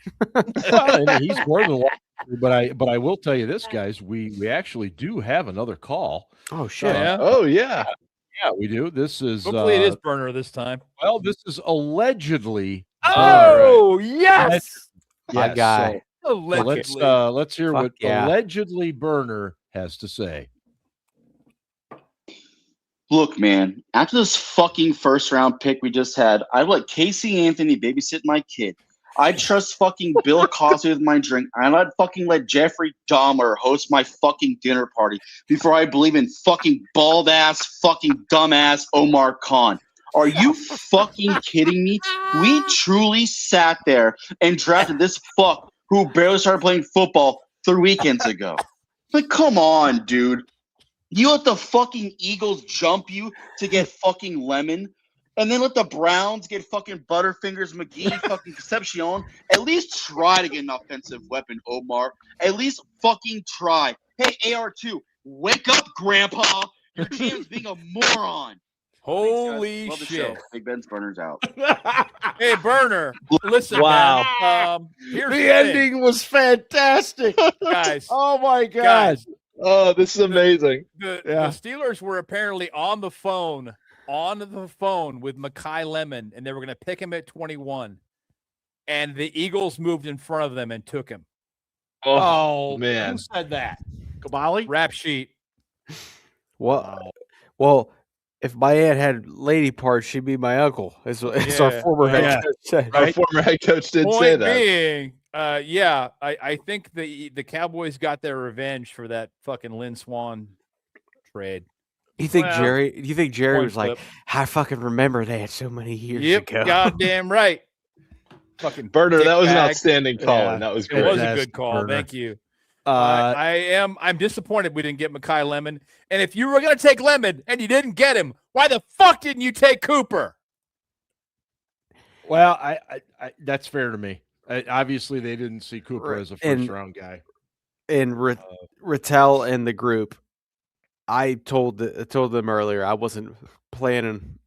Well, he's more than welcome. But I will tell you this, guys, we actually do have another call. Oh shit! Yeah, we do. This is hopefully it is Burner this time. Well, this is allegedly. Yes. My guy. So let's hear what allegedly Burner has to say. Look, man, after this fucking first round pick we just had, I'd let Casey Anthony babysit my kid. I'd trust fucking Bill Cosby with my drink. I'd fucking let Jeffrey Dahmer host my fucking dinner party before I believe in fucking bald ass, fucking dumbass Omar Khan. Are you fucking kidding me? We truly sat there and drafted this fuck who barely started playing football 3 weekends ago. Come on, dude. You let the fucking Eagles jump you to get fucking Lemon, and then let the Browns get fucking Butterfingers McGee, fucking Concepcion. At least try to get an offensive weapon, Omar. At least fucking try. Hey, AR2, wake up, Grandpa. Your GM's being a moron. Holy Love the shit. show. Big Ben's Burner's out. Hey, Burner, listen, wow. Man, here's The ending was fantastic. Guys. Oh, my God. Guys, oh, this is amazing. the Steelers were apparently on the phone with Mekhi Lemon, and they were going to pick him at 21. And the Eagles moved in front of them and took him. Oh man. Who said that? Kabali? Rap sheet. Well, if my aunt had lady parts, she'd be my uncle. It's our former head coach said. Our former head coach did say Point that. being, I think the Cowboys got their revenge for that fucking Lynn Swan trade. You think Jerry was like, I fucking remember that so many years ago. Goddamn right. Fucking Burner, that was an dickbag. outstanding call. Yeah. And that was It great. was a good call. Burner. Thank you. I'm disappointed we didn't get Mekhi Lemon. And if you were going to take Lemon and you didn't get him, why the fuck didn't you take Cooper? Well, I that's fair to me. Obviously, they didn't see Cooper as a first-round guy. And Rattel and the group, I told them earlier I wasn't planning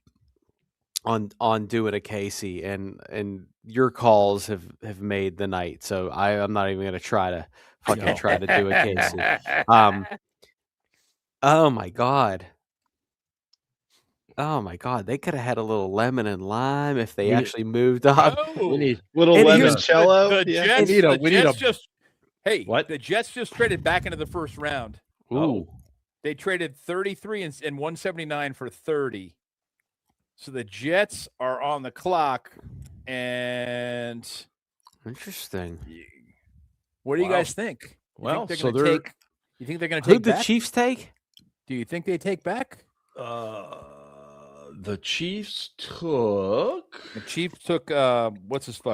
on doing a Casey, and your calls have made the night. So I'm not even going to try to do a Casey. Oh my god, they could have had a little lemon and lime if they actually moved up. We need Little And limoncello. The Yeah. Jets what? The Jets just traded back into the first round. Ooh. They traded 33 and 179 for 30. So the Jets are on the clock. And Interesting. what do you guys think? You think they're going to Who'd take the back? Chiefs take? Do you think they take back? The Chiefs took. The Chiefs took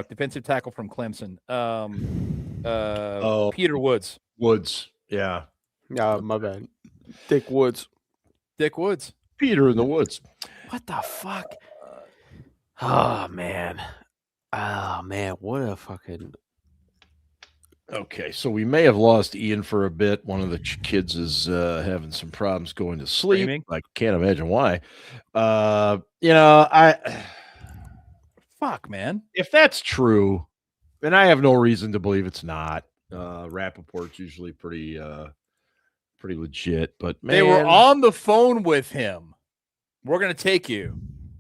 defensive tackle from Clemson. Peter Woods. Woods. Yeah. No, my bad. Dick Woods. Peter in the Woods. What the fuck? Oh man. What a fucking Okay, so we may have lost Ian for a bit. One of the kids is having some problems going to sleep. Screaming? I can't imagine why. Fuck, man. If that's true, and I have no reason to believe it's not. Rappaport's usually pretty legit, but man, They were on the phone with him. We're gonna take you.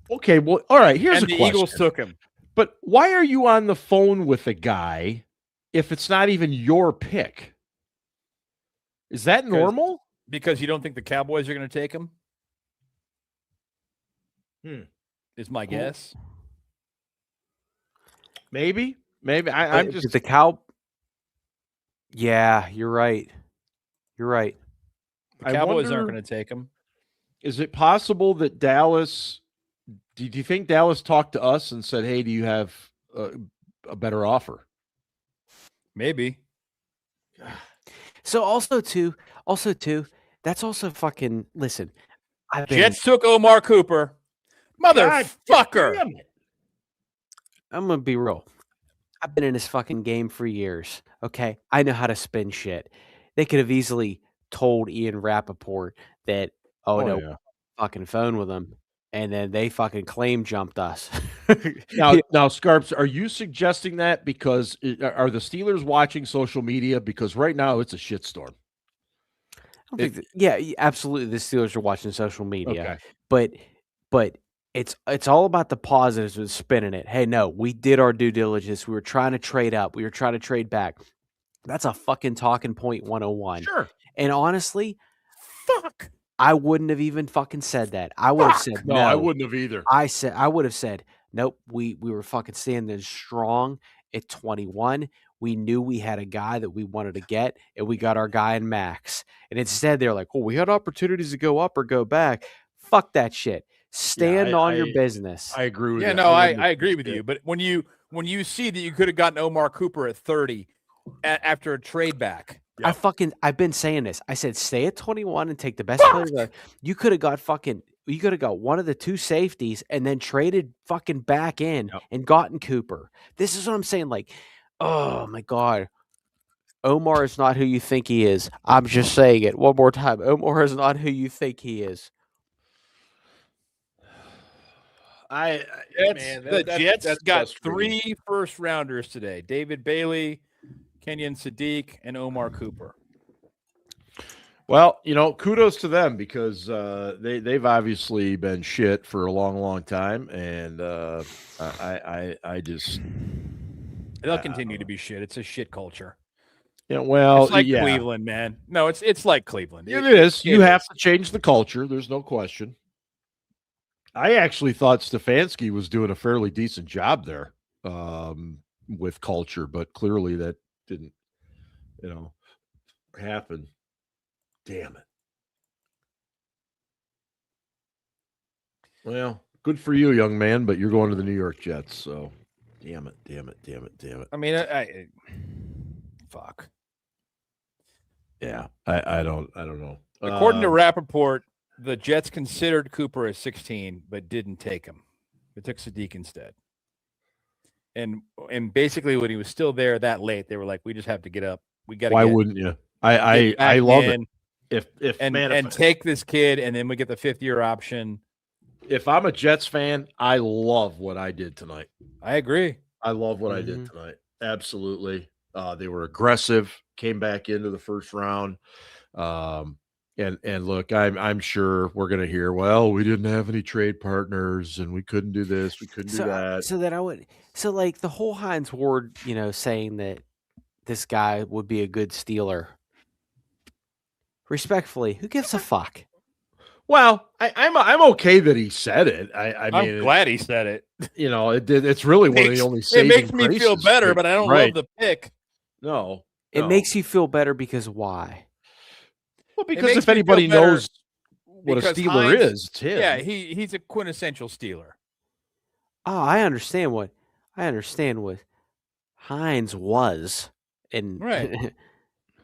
Okay, well, all right. Here's And a the question. Eagles took him. But why are you on the phone with a guy if it's not even your pick? Is that normal? Because you don't think the Cowboys are gonna take him? Is my guess. Maybe. I'm just the cow. Yeah, you're right. You're right. The Cowboys aren't wonder- going to take him. Is it possible that Dallas? Do you think Dallas talked to us and said, "Hey, do you have a better offer?" Maybe. So also too, that's also fucking. Listen, Jets took Omar Cooper. Motherfucker. God damn it. I'm gonna be real. I've been in this fucking game for years. Okay, I know how to spin shit. They could have easily told Ian Rappaport that, fucking phone with him, and then they fucking claim jumped us. Now, Scarps, are you suggesting that because are the Steelers watching social media? Because right now it's a shitstorm. I don't think yeah, absolutely. The Steelers are watching social media, Okay. but it's all about the positives with spinning it. Hey, no, we did our due diligence. We were trying to trade up. We were trying to trade back. That's a fucking talking point 101. Sure. And honestly, fuck, I wouldn't have even fucking said that. I would have said no. I wouldn't have either. I would have said nope. We were fucking standing strong at 21. We knew we had a guy that we wanted to get, and we got our guy in Max. And instead, they're like, "Well, we had opportunities to go up or go back." Fuck that shit. Stand on your business. I agree with you. you. No, I agree with you. But when you see that you could have gotten Omar Cooper at 30 after a trade back. Yep. I've been saying this. I said stay at 21 and take the best player there. You could have got one of the two safeties and then traded fucking back in and gotten Cooper. This is what I'm saying. Like, oh my God. Omar is not who you think he is. I'm just saying it one more time. Omar is not who you think he is. The Jets got frustrating. 3 first-rounders today. David Bailey, Kenyon Sadiq, and Omar Cooper. Well, kudos to them because they've obviously been shit for a long, long time, and I just they'll continue to be shit. It's a shit culture. Yeah, well, it's like Cleveland, man. No, it's like Cleveland. It is. You have to change the culture. There's no question. I actually thought Stefanski was doing a fairly decent job there with culture, but clearly that didn't, happen. Damn it. Well, good for you, young man, but you're going to the New York Jets, so damn it. I mean, fuck. Yeah, I don't know. According to Rappaport, the Jets considered Cooper as 16, but didn't take him. They took Sadiq instead. And basically, when he was still there that late, they were like, "We just have to get up. We got to." Why wouldn't you? I love it. If take this kid, and then we get the 5th-year option. If I'm a Jets fan, I love what I did tonight. I agree. I love what I did tonight. Absolutely. They were aggressive. Came back into the first round. And look, I'm sure we're going to hear, well, we didn't have any trade partners and we couldn't do this. We couldn't do that. So like the whole Hines Ward, saying that this guy would be a good Steeler. Respectfully, who gives a fuck? Well, I'm okay that he said it. I'm glad he said it. It's really one of the only saving graces. It makes me feel better, but I don't love the pick. No. It makes you feel better because why? Well, because if anybody knows what a Steeler is, it's him. Yeah, he's a quintessential Steeler. Oh, I understand what Hines was, and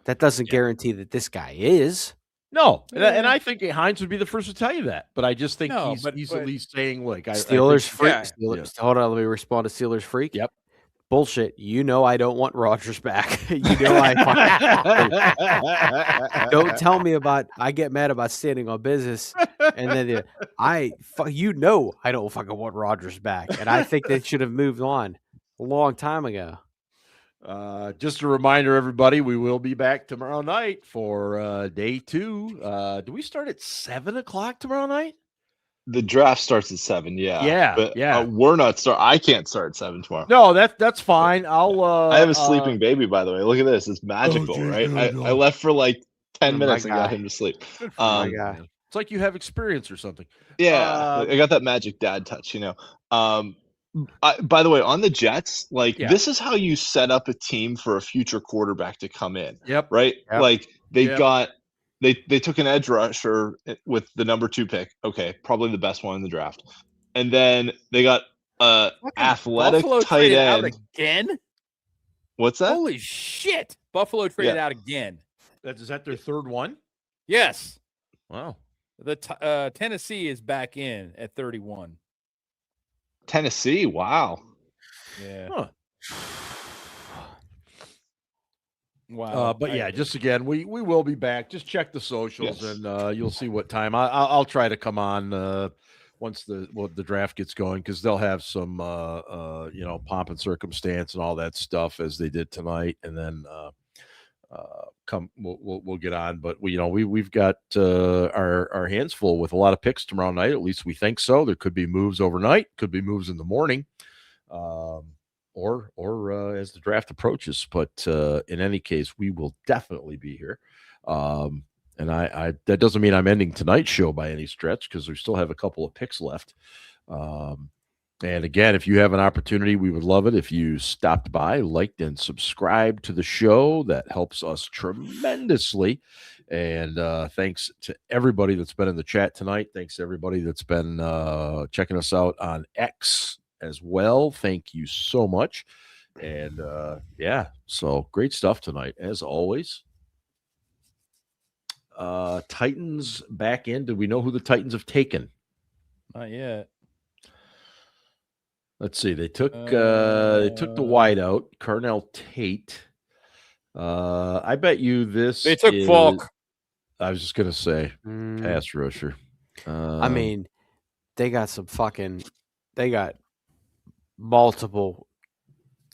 that doesn't guarantee that this guy is. No, and I think Hines would be the first to tell you that. But I just think he's at least saying, "Look, Steelers freak." Yeah. Hold on, let me respond to Steelers freak. Yep. Bullshit. You know I don't want Rodgers back. You know I don't tell me about I get mad about standing on business and then I don't fucking want Rodgers back. And I think they should have moved on a long time ago. Just a reminder, everybody, we will be back tomorrow night for day 2. Do we start at 7:00 tomorrow night? The draft starts at 7. Yeah. But, we're not I can't start at 7 tomorrow. No, that's fine. I have a sleeping baby, by the way. Look at this. It's magical, right? I left for like 10 minutes and got him to sleep. It's like you have experience or something. Yeah. I got that magic dad touch, by the way, on the Jets, this is how you set up a team for a future quarterback to come in. Yep. Right? Yep. Like they took an edge rusher with the number 2 pick. Okay, probably the best one in the draft. And then they got athletic Buffalo tight out end. again. What's that? Holy shit! Buffalo traded out again. Is that their third one? Yes. Wow. The Tennessee is back in at 31. Tennessee, wow. Yeah. Huh. Wow. But yeah, just again, we will be back. Just check the socials and you'll see what time. I'll try to come on once the draft gets going, because they'll have some pomp and circumstance and all that stuff as they did tonight, and then we'll get on. But we've got our hands full with a lot of picks tomorrow night. At least we think so. There could be moves overnight, could be moves in the morning, or as the draft approaches. But in any case, we will definitely be here. And I that doesn't mean I'm ending tonight's show by any stretch, because we still have a couple of picks left. And again, if you have an opportunity, we would love it if you stopped by, liked, and subscribed to the show. That helps us tremendously. And thanks to everybody that's been in the chat tonight. Thanks to everybody that's been checking us out on X as well. Thank you so much. And so great stuff tonight, as always. Titans back in. Did we know who the Titans have taken? Not yet. Let's see. They took the wideout, Carnell Tate. I bet you this. They took Falk. I was just gonna say pass rusher. I mean, they got they got multiple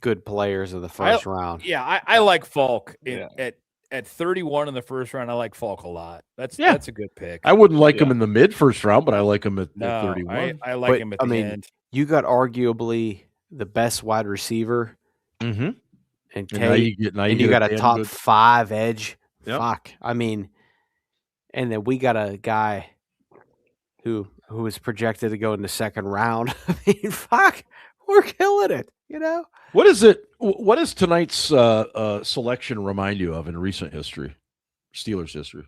good players in the first round. Yeah, I like Falk at 31 in the first round. I like Falk a lot. That's a good pick. I wouldn't like him in the mid first round, but I like him at 31. I like him at the end. You got arguably the best wide receiver. Mm-hmm. And you got a top 5 edge. Yep. Fuck. I mean, and then we got a guy who is projected to go in the second round. I mean, fuck, we're killing it, What is it? What does tonight's selection remind you of in recent history, Steelers history?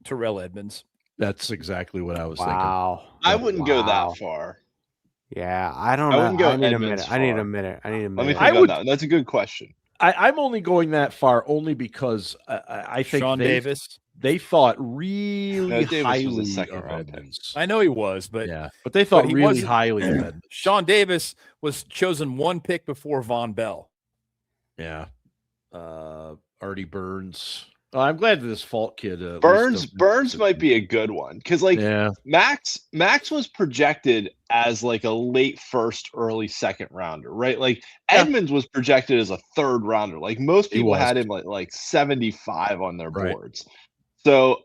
Terrell Edmonds. That's exactly what I was thinking. Wow. I wouldn't go that far. Yeah, I don't know. I wouldn't go I need Edmonds a minute. Let me think on that. That's a good question. I'm only going that far only because I think Sean Davis. They thought really highly was a second of round Edmonds. I know he was, but they thought really highly of Edmonds. Sean Davis was chosen 1 pick before Von Bell. Yeah. Artie Burns. I'm glad that this Falk kid. Burns might be a good one, because Max was projected as like a late first, early second rounder, right? Like Edmonds was projected as a third rounder. Like most people had him like 75 on their boards. So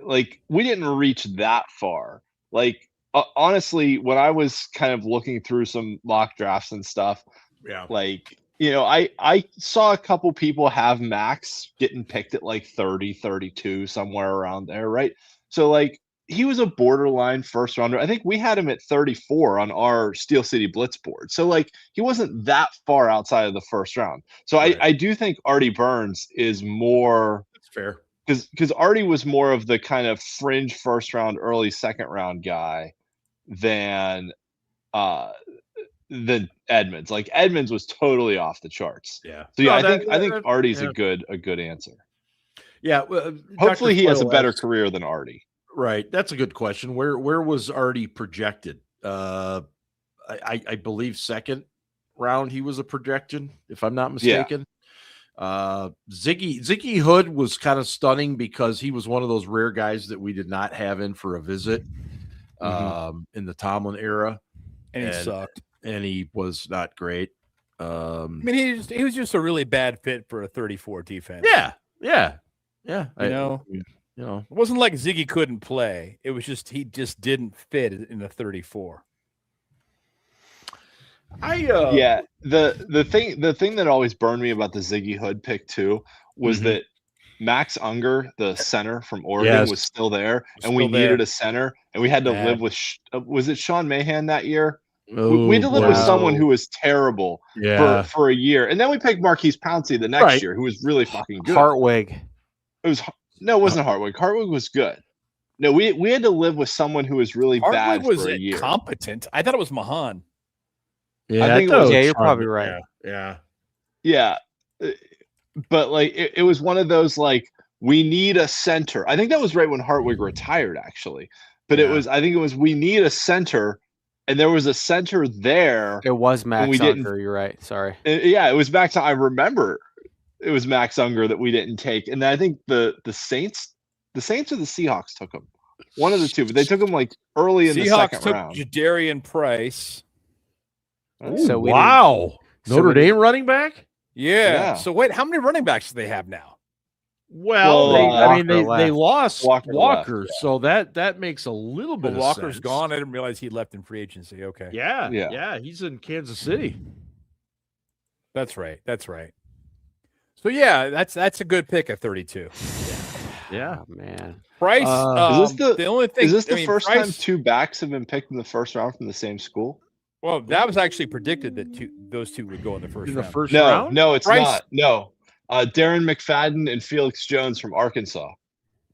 we didn't reach that far. Like honestly, when I was kind of looking through some mock drafts and stuff, I saw a couple people have Max getting picked at like 30, 32, somewhere around there, right? So he was a borderline first rounder. I think we had him at 34 on our Steel City Blitz board. So he wasn't that far outside of the first round. So I do think Artie Burns is more. That's fair. Because Artie was more of the kind of fringe first round, early second round guy than Edmonds. Like Edmonds was totally off the charts. Yeah. So I think Artie's a good answer. Yeah. Hopefully he has a better career than Artie. Right. That's a good question. Where was Artie projected? I believe second round he was a projection, if I'm not mistaken. Ziggy Hood was kind of stunning because he was one of those rare guys that we did not have in for a visit in the Tomlin era, and he sucked, and he was not great. I mean, he was just a really bad fit for a 34 defense. Yeah. You know, it wasn't like Ziggy couldn't play. It was just he just didn't fit in the 34. The thing that always burned me about the Ziggy Hood pick too was that Max Unger, the center from Oregon, was still there, and we needed a center, and we had to live with was it Sean Mahan that year? We had to live with someone who was terrible for a year, and then we picked Marquise Pouncey the next year, who was really fucking good. Hartwig. It wasn't Hartwig. Hartwig was good. No, we had to live with someone who was really bad for a year. Competent. I thought it was Mahan. Yeah, I think it was. Yeah, you're probably right. Yeah. But like it was one of those like we need a center. I think that was right when Hartwig retired, actually. But I think it was we need a center, and there was a center there. It was Max Unger. You're right. Sorry. It was Max. I remember it was Max Unger that we didn't take, and then I think the Saints or the Seahawks took him. One of the two, but they took him like early in the second round. Jadarian Price. Ooh, so Notre Dame running back? Yeah. So wait, how many running backs do they have now? Well, they lost Walker, so that makes a little bit of Walker's sense. gone. I didn't realize he left in free agency. Okay. Yeah, he's in Kansas City. That's right. So yeah, that's a good pick at 32. Yeah, man. Price. Is this the first Price, time two backs have been picked in the first round from the same school? Well, that was actually predicted that those two would go in the first round. No, it's not. No, Darren McFadden and Felix Jones from Arkansas.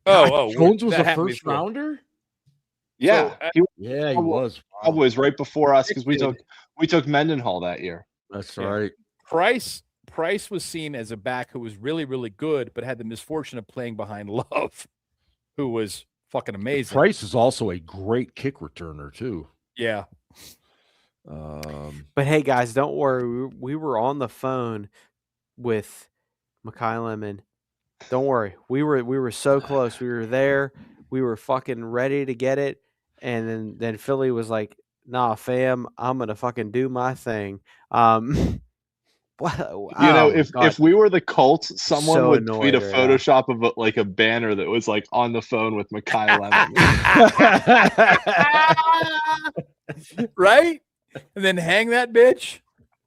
Jones was a first rounder. Yeah, he was. Cowboys right before us because we took Mendenhall that year. That's right. Price was seen as a back who was really, really good, but had the misfortune of playing behind Love, who was fucking amazing. Price is also a great kick returner too. Yeah. But hey, guys, don't worry. We were on the phone with McKylem, and don't worry, we were so close. We were there. We were fucking ready to get it, and then Philly was like, "Nah, fam, I'm gonna fucking do my thing." If we were the Colts, someone would tweet a Photoshop of like a banner that was like on the phone with McKylem. Right? And then hang that bitch.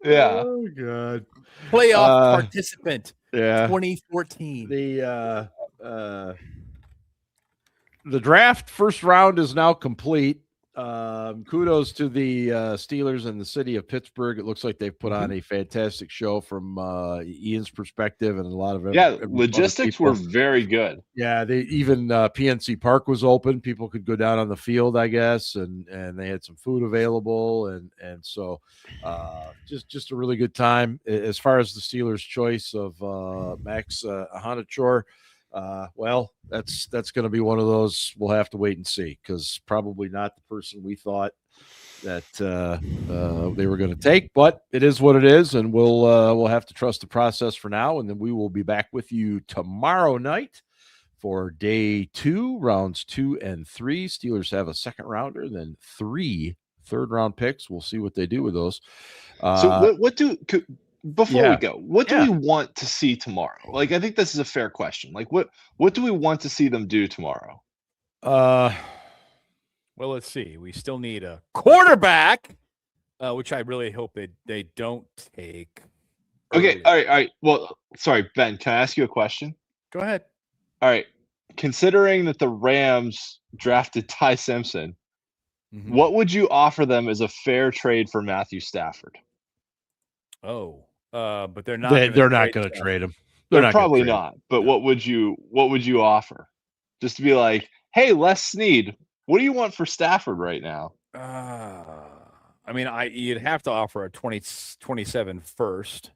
Yeah. Oh god. Playoff participant. Yeah. 2014. The draft first round is now complete. Kudos to the Steelers and the city of Pittsburgh. It looks like they've put on a fantastic show from Ian's perspective, and a lot of logistics were very good. Yeah, they even PNC Park was open. People could go down on the field, I guess, and they had some food available, and so just a really good time. As far as the Steelers' choice of Max Hanachor, well, that's going to be one of those we'll have to wait and see, because probably not the person we thought that they were going to take, but it is what it is, and we'll have to trust the process for now, and then we will be back with you tomorrow night for day 2, rounds 2 and 3. Steelers have a second rounder, then 3 third-round picks. We'll see what they do with those. So before we go, what do we want to see tomorrow? Like, I think this is a fair question. Like, what do we want to see them do tomorrow? Well, let's see. We still need a quarterback, which I really hope they don't take. Okay. All right. Well, sorry, Ben, can I ask you a question? Go ahead. All right. Considering that the Rams drafted Ty Simpson, what would you offer them as a fair trade for Matthew Stafford? But they're not. They're not going to trade him. They're probably not. But what would you offer? Just to be like, hey, Les Snead, what do you want for Stafford right now? I mean, you'd have to offer a 27 first.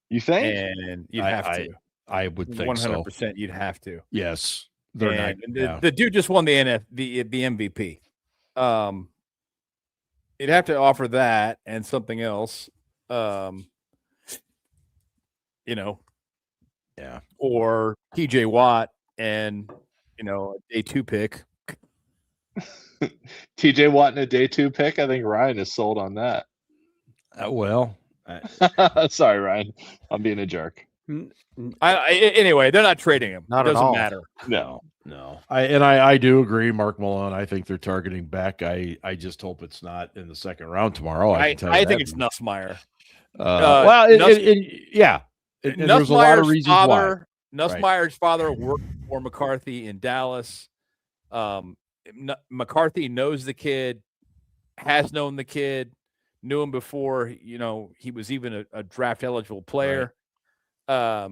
You think? And you'd have to. I would think 100%. You'd have to. Yes. The dude just won the MVP. You'd have to offer that and something else. Yeah. Or TJ Watt and a day 2 pick. TJ Watt in a day 2 pick. I think Ryan is sold on that. Sorry, Ryan. I'm being a jerk. Anyway, they're not trading him. Not it at doesn't all. matter. No. I do agree, Mark Malone. I think they're targeting Beck. I just hope it's not in the second round tomorrow. I can tell you think that. it's Nussmeier. And there's a lot of reasons why. Nussmeier's father worked for McCarthy in Dallas. McCarthy knows the kid, has known the kid, knew him before he was even a draft eligible player. Right.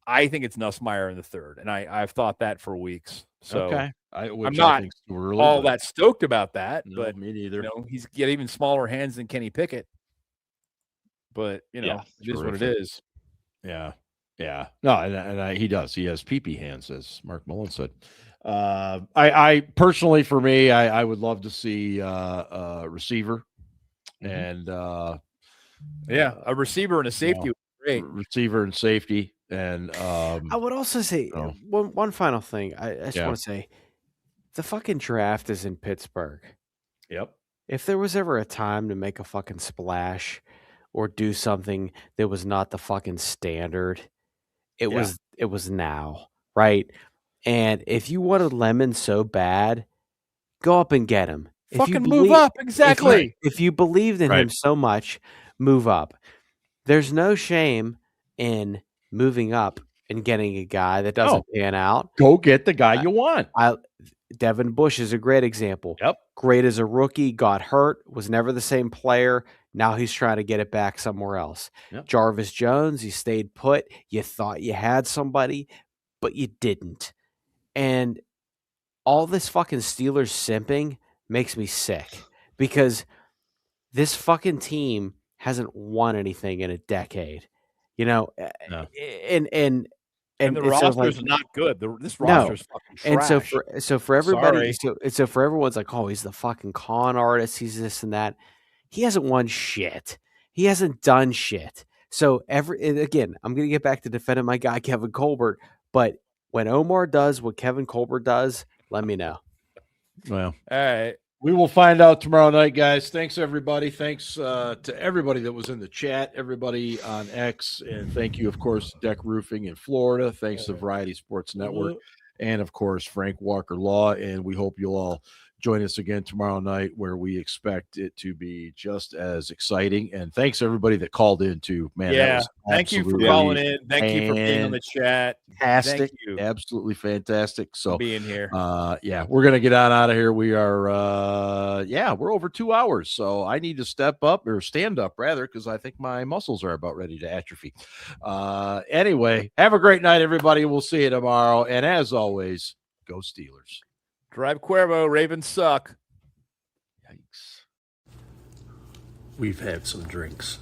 I think it's Nussmeier in the third, and I've thought that for weeks. So okay. I'm not all that stoked about that, but me neither. He's got even smaller hands than Kenny Pickett. But it is what it is. Yeah. No, and he does. He has pee-pee hands, as Mark Mullen said. I personally, for me, I would love to see a receiver, and a receiver and a safety would be great. Receiver and safety, and I would also say one final thing. I just want to say, the fucking draft is in Pittsburgh. Yep. If there was ever a time to make a fucking splash or do something that was not the fucking standard, it was now, right? And if you wanted Lemon so bad, go up and get him. Move up, exactly. If you believed in him so much, move up. There's no shame in moving up and getting a guy that doesn't pan out. Go get the guy you want. Devin Bush is a great example. Yep. Great as a rookie, got hurt, was never the same player. Now he's trying to get it back somewhere else. Yep. Jarvis Jones, he stayed put. You thought you had somebody, but you didn't. And all this fucking Steelers simping makes me sick because this fucking team hasn't won anything in a decade. No. And the roster's not good. This roster's fucking trash. And so for everybody, so for everyone's like, oh, he's the fucking con artist. He's this and that. He hasn't won shit. He hasn't done shit. So again, I'm going to get back to defending my guy, Kevin Colbert. But when Omar does what Kevin Colbert does, let me know. Well, all right. We will find out tomorrow night, guys. Thanks, everybody. Thanks to everybody that was in the chat, everybody on X, and thank you, of course, DEK Roofing in Florida. Thanks to Variety Sports Network, and, of course, Frank Walker Law. And we hope you'll all join us again tomorrow night, where we expect it to be just as exciting. And thanks, everybody that called in, too. Man, thank you for calling in. Thank you for being on the chat. Fantastic. Thank you. Absolutely fantastic. So being here. We're going to get out of here. We are, we're over 2 hours. So I need to stand up rather, because I think my muscles are about ready to atrophy. Anyway, have a great night, everybody. We'll see you tomorrow. And as always, go Steelers. Drive Cuervo. Ravens suck. Yikes. We've had some drinks.